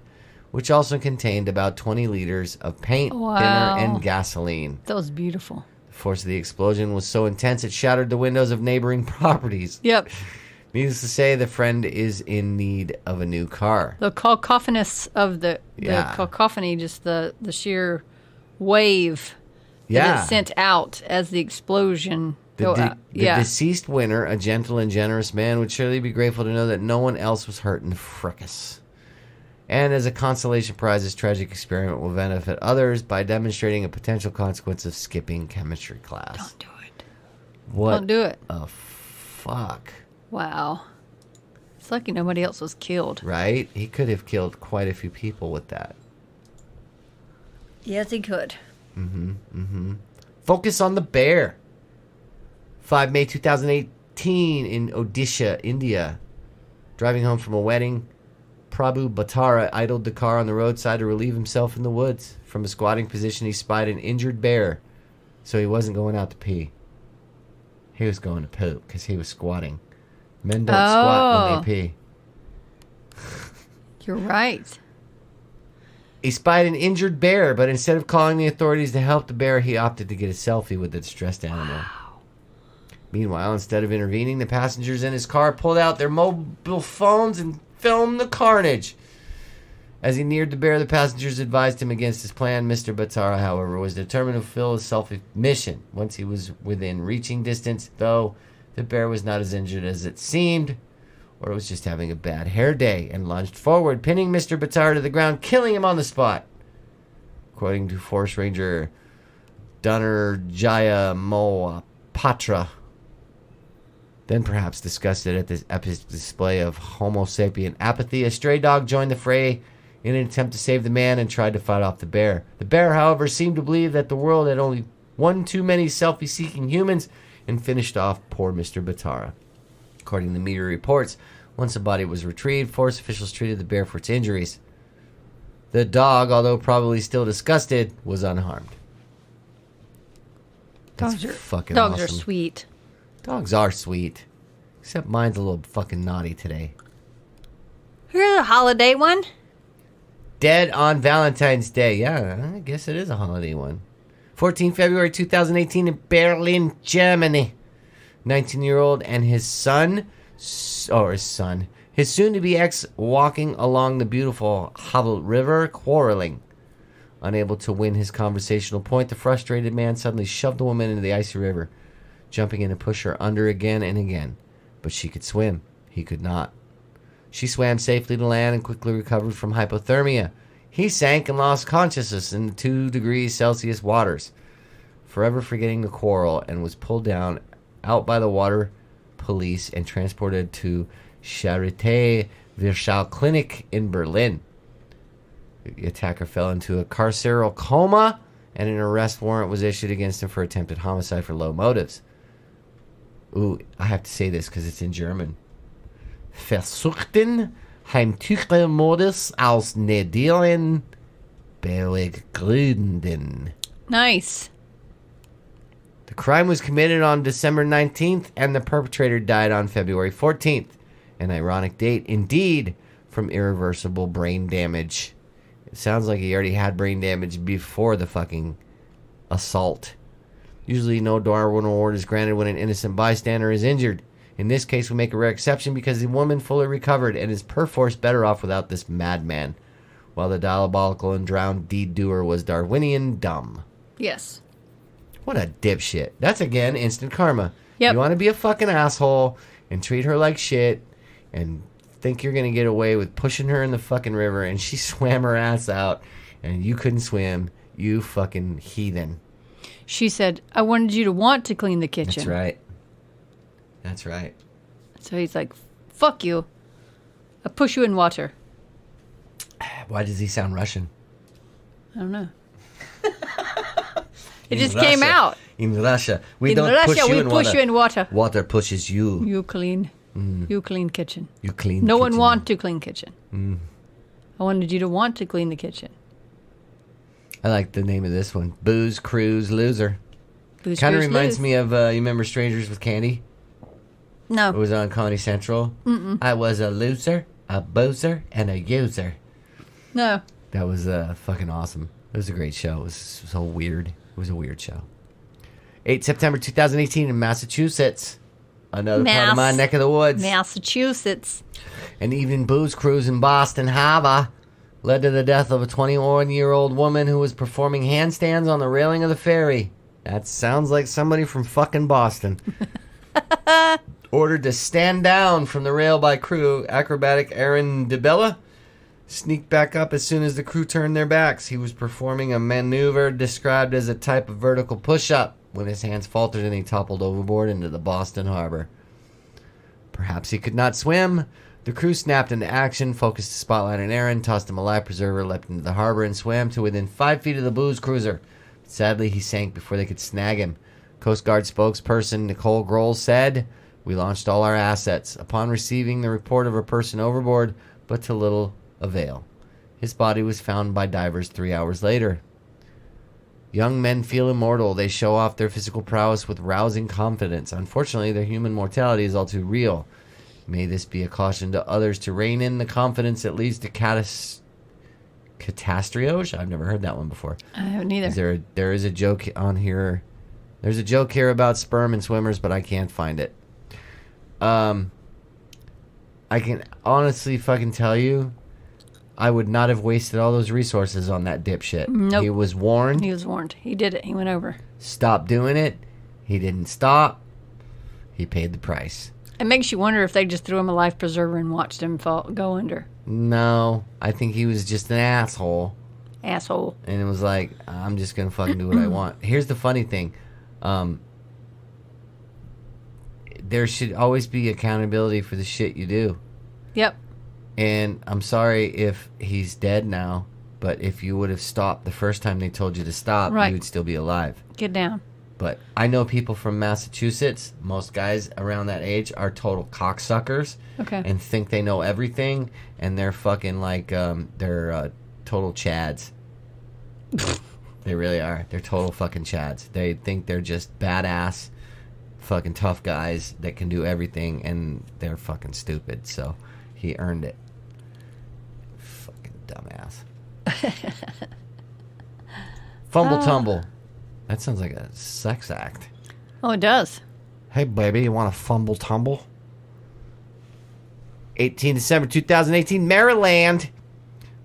which also contained about 20 liters of paint, thinner, and gasoline. That was beautiful. The force of the explosion was so intense it shattered the windows of neighboring properties. Yep. Needless to say, the friend is in need of a new car. The cacophonous of the cacophony, just the sheer wave that it sent out as the explosion The deceased winner, a gentle and generous man, would surely be grateful to know that no one else was hurt in the fracas. And as a consolation prize, this tragic experiment will benefit others by demonstrating a potential consequence of skipping chemistry class. Don't do it. What? Don't do it. Oh, fuck. Wow. It's lucky nobody else was killed. Right? He could have killed quite a few people with that. Yes, he could. Focus on the bear. 5 May 2018 in Odisha, India. Driving home from a wedding, Prabhu Bhattara idled the car on the roadside to relieve himself in the woods. From a squatting position, he spied an injured bear, so he wasn't going out to pee. He was going to poop because he was squatting. Men don't squat when they pee. You're right. He spied an injured bear, but instead of calling the authorities to help the bear, he opted to get a selfie with the distressed animal. Wow. Meanwhile, instead of intervening, the passengers in his car pulled out their mobile phones and filmed the carnage. As he neared the bear, the passengers advised him against his plan. Mr. Bhattara, however, was determined to fulfill his selfie mission. Once he was within reaching distance, though, the bear was not as injured as it seemed, or it was just having a bad hair day, and lunged forward, pinning Mr. Bhattara to the ground, killing him on the spot. According to Forest Ranger Dhanarjaya Mohapatra, then perhaps disgusted at this epic display of Homo sapien apathy, a stray dog joined the fray in an attempt to save the man and tried to fight off the bear. The bear, however, seemed to believe that the world had only one too many selfie-seeking humans and finished off poor Mr. Bhattara. According to media reports, once the body was retrieved, forest officials treated the bear for its injuries. The dog, although probably still disgusted, was unharmed. That's fucking awesome. Dogs are sweet. Dogs are sweet. Except mine's a little fucking naughty today. Here's a holiday one. Dead on Valentine's Day. Yeah, I guess it is a holiday one. 14 February 2018 in Berlin, Germany. 19-year-old and his soon-to-be ex, walking along the beautiful Havel River, quarreling. Unable to win his conversational point, the frustrated man suddenly shoved the woman into the icy river, jumping in to push her under again and again. But she could swim. He could not. She swam safely to land and quickly recovered from hypothermia. He sank and lost consciousness in the 2 degrees Celsius waters, forever forgetting the quarrel, and was pulled out by the water police and transported to Charité Virchow Clinic in Berlin. The attacker fell into a carceral coma, and an arrest warrant was issued against him for attempted homicide for low motives. Ooh, I have to say this because it's in German. Versuchten heimtückische Mordes aus niederen Beweggründen. Nice. The crime was committed on December 19th, and the perpetrator died on February 14th. An ironic date, indeed, from irreversible brain damage. It sounds like he already had brain damage before the fucking assault. Usually no Darwin Award is granted when an innocent bystander is injured. In this case, we make a rare exception because the woman fully recovered and is perforce better off without this madman, while the diabolical and drowned deed doer was Darwinian dumb. Yes. What a dipshit. That's, again, instant karma. Yep. You want to be a fucking asshole and treat her like shit and think you're going to get away with pushing her in the fucking river, and she swam her ass out and you couldn't swim. You fucking heathen. She said, I wanted you to want to clean the kitchen. That's right. That's right. So he's like, fuck you. I'll push you in water. Why does he sound Russian? I don't know. It just came out. In Russia. We push you in water. Water pushes you. You clean. You clean kitchen. You clean No kitchen. one want to clean kitchen. I wanted you to want to clean the kitchen. I like the name of this one. Booze Cruise Loser. Booze Kind of Cruise reminds Lose. me of, you remember Strangers with Candy? No. It was on Comedy Central. Mm-mm. I was a loser, a boozer, and a user. No. That was fucking awesome. It was a great show. It was so weird. It was a weird show. 8 September 2018 in Massachusetts. Another part of my neck of the woods. Massachusetts. An evening booze cruise in Boston Harbor led to the death of a 21-year-old woman who was performing handstands on the railing of the ferry. That sounds like somebody from fucking Boston. Ordered to stand down from the rail by crew acrobatic Aaron DeBella, sneaked back up as soon as the crew turned their backs. He was performing a maneuver described as a type of vertical push-up when his hands faltered and he toppled overboard into the Boston Harbor. Perhaps he could not swim. The crew snapped into action, focused the spotlight on Aaron, tossed him a life preserver, leapt into the harbor, and swam to within 5 feet of the booze cruiser. Sadly, he sank before they could snag him. Coast Guard spokesperson Nicole Grohl said, "We launched all our assets upon receiving the report of a person overboard, but to little avail. His body was found by divers 3 hours later." Young men feel immortal. They show off their physical prowess with rousing confidence. Unfortunately, their human mortality is all too real. May this be a caution to others to rein in the confidence that leads to catastrophe. I've never heard that one before. I haven't either. There is a joke on here. There's a joke here about sperm and swimmers, but I can't find it. I can honestly fucking tell you, I would not have wasted all those resources on that dipshit. Nope. He was warned. He was warned. He did it. He went over. Stop doing it. He didn't stop. He paid the price. It makes you wonder if they just threw him a life preserver and watched him go under. No, I think he was just an asshole. Asshole. And it was like, I'm just going to fucking do what I want. Here's the funny thing. There should always be accountability for the shit you do. Yep. And I'm sorry if he's dead now, but if you would have stopped the first time they told you to stop, right, you would still be alive. Get down. But I know people from Massachusetts, most guys around that age are total cocksuckers. Okay. And think they know everything, and they're fucking like, they're total chads. They really are. They're total fucking chads. They think they're just badass, fucking tough guys that can do everything, and they're fucking stupid. So he earned it. Fucking dumbass. Fumble tumble. That sounds like a sex act. Oh, it does. Hey, baby, you want a fumble tumble? 18 December 2018, Maryland.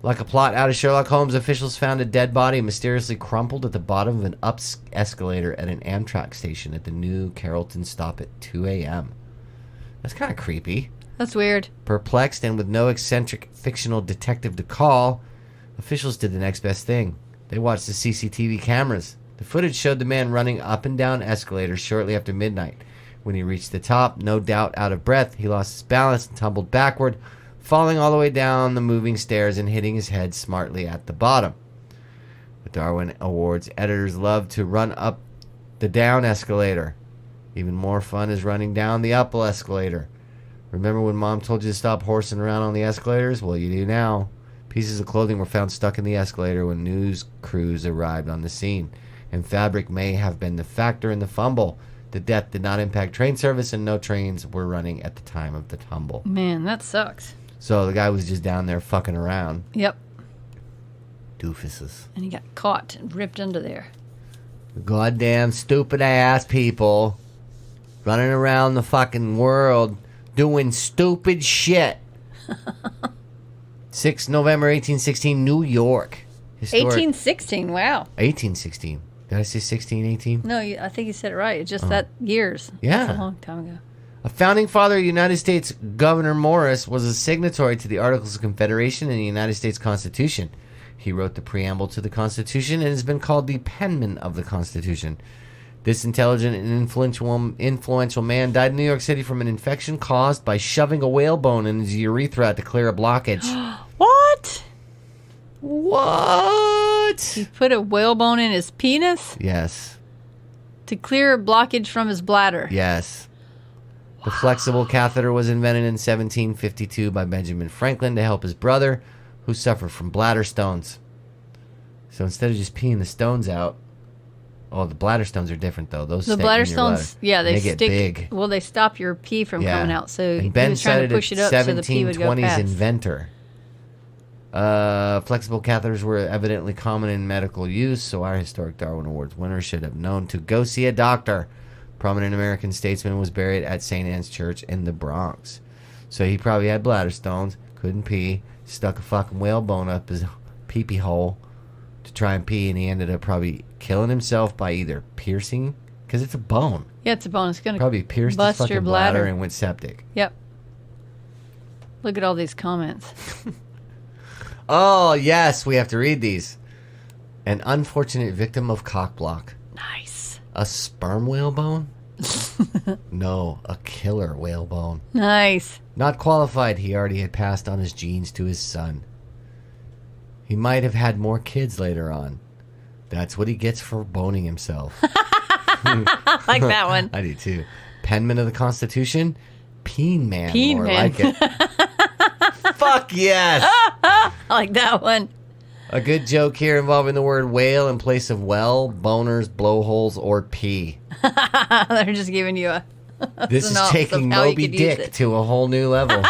Like a plot out of Sherlock Holmes, officials found a dead body mysteriously crumpled at the bottom of an up escalator at an Amtrak station at the New Carrollton stop at 2 a.m. That's kind of creepy. That's weird. Perplexed and with no eccentric fictional detective to call, officials did the next best thing. They watched the CCTV cameras. The footage showed the man running up and down escalators shortly after midnight. When he reached the top, no doubt out of breath, he lost his balance and tumbled backward, falling all the way down the moving stairs and hitting his head smartly at the bottom. The Darwin Awards editors love to run up the down escalator. Even more fun is running down the up escalator. Remember when Mom told you to stop horsing around on the escalators? Well, you do now. Pieces of clothing were found stuck in the escalator when news crews arrived on the scene. And fabric may have been the factor in the fumble. The death did not impact train service, and no trains were running at the time of the tumble. Man, that sucks. So the guy was just down there fucking around. Yep. Doofuses. And he got caught and ripped under there. Goddamn stupid ass people running around the fucking world doing stupid shit. 6 November 1816, New York. Historic. 1816, wow. 1816. Did I say 16, 18? No, I think you said it right. It's just that years. Yeah. That's a long time ago. A founding father of the United States, Gouverneur Morris, was a signatory to the Articles of Confederation and the United States Constitution. He wrote the preamble to the Constitution and has been called the penman of the Constitution. This intelligent and influential man died in New York City from an infection caused by shoving a whalebone in his urethra to clear a blockage. What? What? He put a whalebone in his penis? Yes. To clear a blockage from his bladder? Yes. The flexible catheter was invented in 1752 by Benjamin Franklin to help his brother, who suffered from bladder stones. So instead of just peeing the stones out, the bladder stones are different though. Those the stay bladder in your stones, bladder. yeah, they get stick big. Well, they stop your pee from coming out. So and he Ben was trying to push it up so the pee would go 1720s past. inventor. Flexible catheters were evidently common in medical use, so our historic Darwin Awards winner should have known to go see a doctor. Prominent American statesman was buried at St. Anne's Church in the Bronx. So he probably had bladder stones, couldn't pee, stuck a fucking whalebone up his pee-pee hole to try and pee, and he ended up probably killing himself by either piercing, because it's a bone. Yeah, it's a bone. It's going to Probably pierced his bust fucking your bladder and went septic. Yep. Look at all these comments. Oh, yes, we have to read these. An unfortunate victim of cockblock. Nice. A sperm whalebone? No, a killer whalebone. Nice. Not qualified, he already had passed on his genes to his son. He might have had more kids later on. That's what he gets for boning himself. I like that one. I do too. Penman of the Constitution? Peen man. Peen more man. like it. Fuck yes. I like that one. A good joke here involving the word whale in place of well, boners, blowholes, or pee. They're just giving you a This is taking Moby Dick to a whole new level.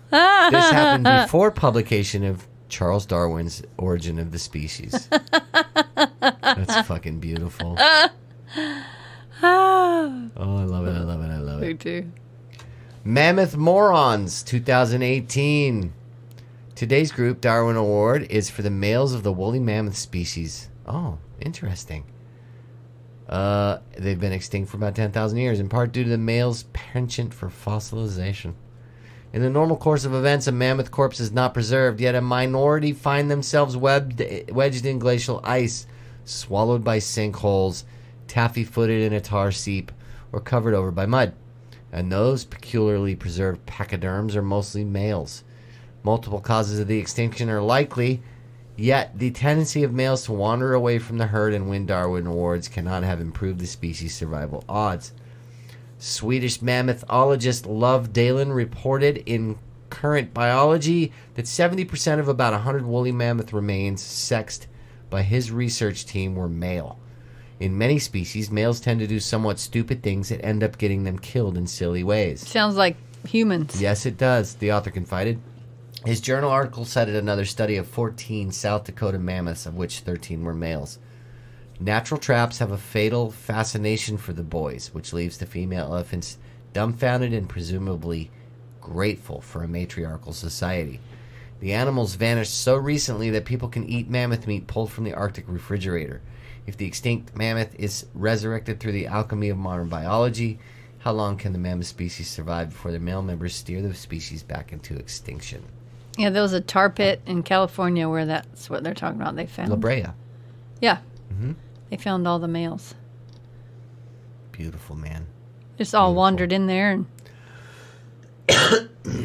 This happened before publication of Charles Darwin's Origin of the Species. That's fucking beautiful. Oh, I love it, I love it, I love it. Me too. Mammoth Morons, 2018. Today's group Darwin Award is for the males of the woolly mammoth species. Oh, interesting. They've been extinct for about 10,000 years, in part due to the male's penchant for fossilization. In the normal course of events, a mammoth corpse is not preserved, yet a minority find themselves wedged in glacial ice, swallowed by sinkholes, taffy-footed in a tar seep, or covered over by mud. And those peculiarly preserved pachyderms are mostly males. Multiple causes of the extinction are likely, yet the tendency of males to wander away from the herd and win Darwin Awards cannot have improved the species' survival odds. Swedish mammathologist Love Dalen reported in Current Biology that 70% of about 100 woolly mammoth remains sexed by his research team were male. In many species, males tend to do somewhat stupid things that end up getting them killed in silly ways. Sounds like humans. Yes, it does, the author confided. His journal article cited another study of 14 South Dakota mammoths, of which 13 were males. Natural traps have a fatal fascination for the boys, which leaves the female elephants dumbfounded and presumably grateful for a matriarchal society. The animals vanished so recently that people can eat mammoth meat pulled from the Arctic refrigerator. If the extinct mammoth is resurrected through the alchemy of modern biology, how long can the mammoth species survive before the male members steer the species back into extinction? Yeah, there was a tar pit in California where that's what they're talking about. They found La Brea. Yeah. Mm-hmm. They found all the males. Beautiful, man. Just all wandered in there and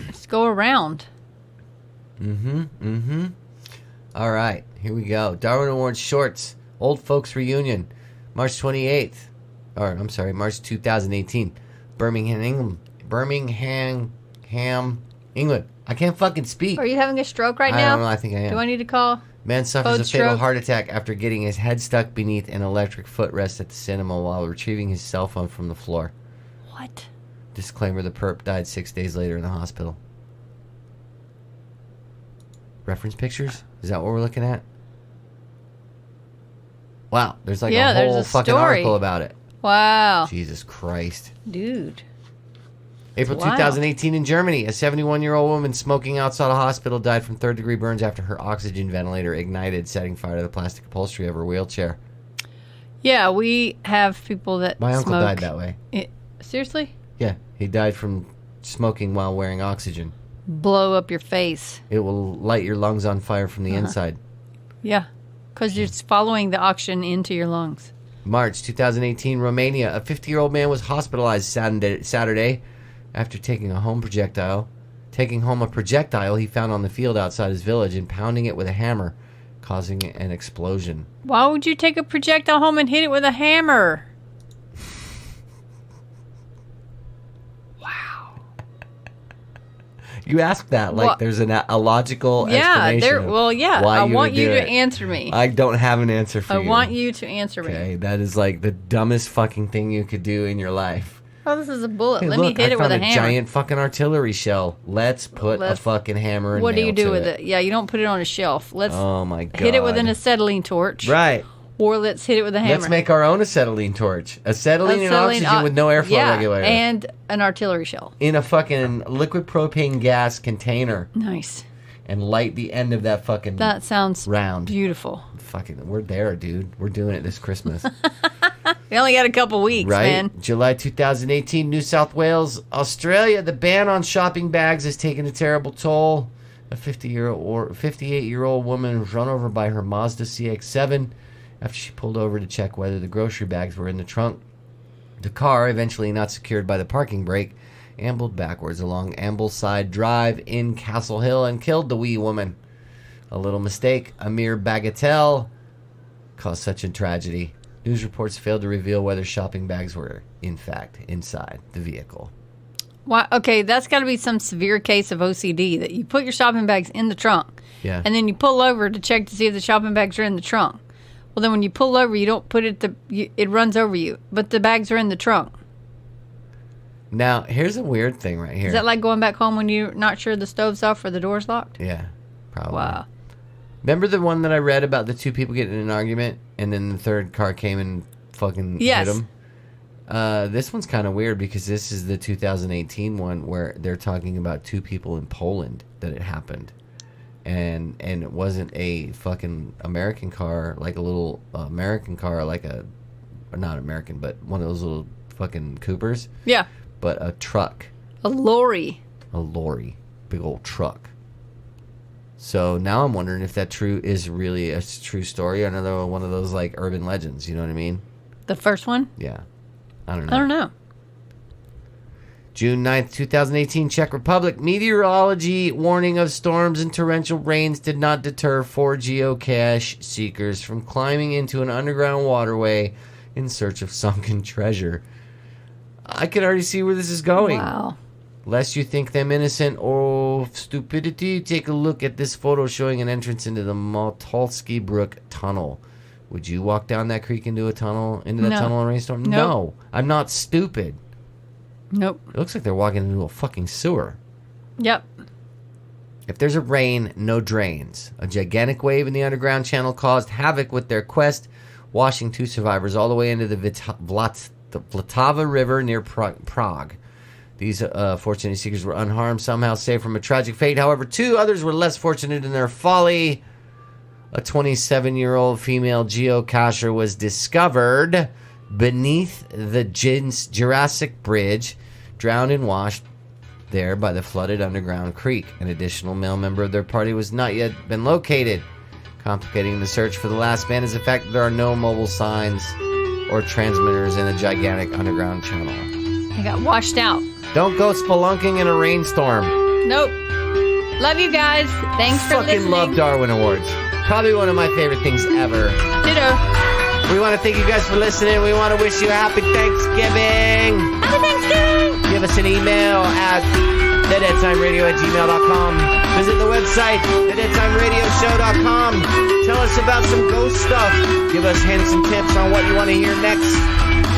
just go around. All right, here we go. Darwin Awards Shorts. Old Folks Reunion. March 2018. Birmingham, England. I can't fucking speak. Are you having a stroke right now? I don't know. I think I am. Do I need to call? Man suffers a fatal stroke? heart attack after getting his head stuck beneath an electric footrest at the cinema while retrieving his cell phone from the floor. What? Disclaimer, the perp died 6 days later in the hospital. Reference pictures? Is that what we're looking at? Wow, there's like a whole fucking article about it. Wow. Jesus Christ. Dude. April 2018 in Germany, a 71-year-old woman smoking outside a hospital died from third-degree burns after her oxygen ventilator ignited, setting fire to the plastic upholstery of her wheelchair. Yeah, we have people that My uncle smoke. died that way. Seriously? Yeah, he died from smoking while wearing oxygen. Blow up your face. It will light your lungs on fire from the inside. Yeah, because you're following the oxygen into your lungs. March 2018, Romania, a 50-year-old man was hospitalized Saturday after taking home a projectile he found on the field outside his village and pounding it with a hammer, causing an explosion. Why would you take a projectile home and hit it with a hammer? Wow. You ask that like there's a logical explanation. I want you to answer me. I don't have an answer for you. I want you to answer me. Okay, that is like the dumbest fucking thing you could do in your life. Oh, this is a bullet. Hey, Let me hit it with a hammer. I found a giant fucking artiillery shell. Let's put a fucking hammer and what do you do with it? Yeah, you don't put it on a shelf. Let's oh my God. hit it with an acetylene torch. Right. Or let's hit it with a hammer. Let's make our own acetylene torch. Acetylene and oxygen with no airflow regulator. And an artillery shell. In a fucking liquid propane gas container. Nice. And light the end of that fucking That sounds round. Beautiful. Fucking, we're there, dude. We're doing it this Christmas. We only got a couple weeks, right? man. July 2018, New South Wales, Australia. The ban on shopping bags has taken a terrible toll. A 58-year-old woman was run over by her Mazda CX-7 after she pulled over to check whether the grocery bags were in the trunk. The car, eventually not secured by the parking brake, ambled backwards along Ambleside Drive in Castle Hill and killed the wee woman. A little mistake, a mere bagatelle, caused such a tragedy. News reports failed to reveal whether shopping bags were, in fact, inside the vehicle. Why? Okay, that's got to be some severe case of OCD that you put your shopping bags in the trunk, and then you pull over to check to see if the shopping bags are in the trunk. Well, then when you pull over, you don't put it. It runs over you, but the bags are in the trunk. Now, here's a weird thing right here. Is that like going back home when you're not sure the stove's off or the door's locked? Yeah, probably. Wow. Remember the one that I read about the two people getting in an argument, and then the third car came and fucking hit them? This one's kind of weird because this is the 2018 one where they're talking about two people in Poland that it happened. And it wasn't a fucking American car, like a little American car, like not American, but one of those little fucking Coopers. Yeah. But a truck. A lorry. Big old truck. So now I'm wondering if that is really a true story or another one of those like urban legends. You know what I mean? The first one? Yeah. I don't know. June 9th, 2018, Czech Republic. Meteorology warning of storms and torrential rains did not deter 4 geocache seekers from climbing into an underground waterway in search of sunken treasure. I can already see where this is going. Wow. Lest you think them innocent of stupidity, take a look at this photo showing an entrance into the Maltolsky Brook Tunnel. Would you walk down that creek into that tunnel in a rainstorm? Nope. No, I'm not stupid. Nope. It looks like they're walking into a fucking sewer. Yep. If there's a rain, no drains. A gigantic wave in the underground channel caused havoc with their quest, washing 2 survivors all the way into the Vltava River near Prague. These fortunate seekers were unharmed, somehow saved from a tragic fate. However, 2 others were less fortunate in their folly. A 27-year-old female geocacher was discovered beneath the Jurassic Bridge, drowned and washed there by the flooded underground creek. An additional male member of their party was not yet been located. Complicating the search for the last man is the fact that there are no mobile signs or transmitters in the gigantic underground channel. They got washed out. Don't go spelunking in a rainstorm. Nope. Love you guys. Thanks for listening. Fucking love Darwin Awards. Probably one of my favorite things ever. Ditto. We want to thank you guys for listening. We want to wish you a happy Thanksgiving. Happy Thanksgiving. Give us an email at thedeadtimeradio@gmail.com. Visit the website, thedeadtimeradioshow.com. Tell us about some ghost stuff. Give us hints and tips on what you want to hear next.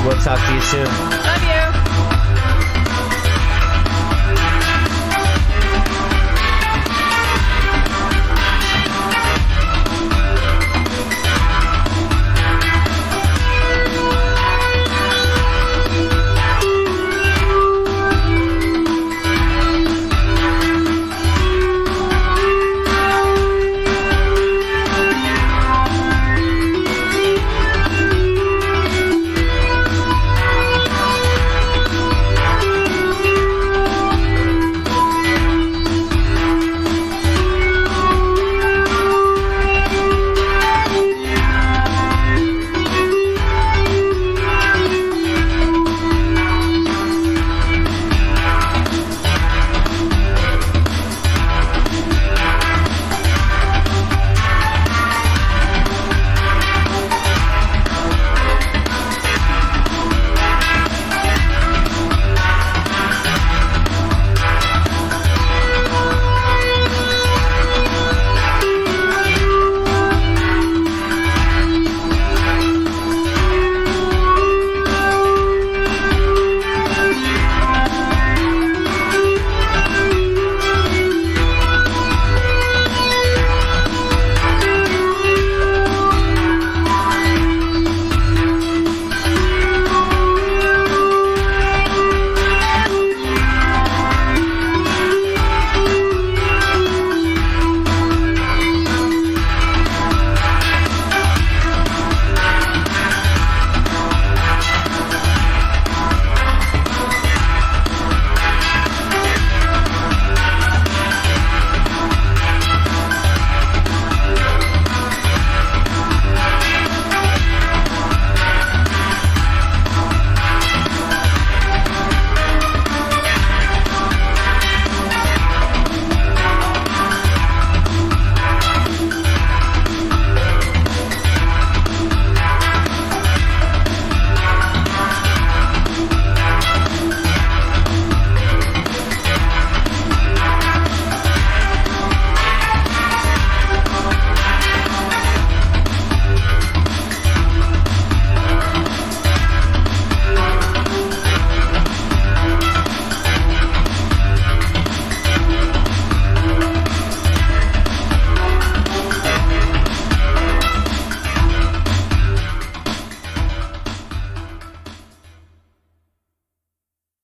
We'll talk to you soon. Love you.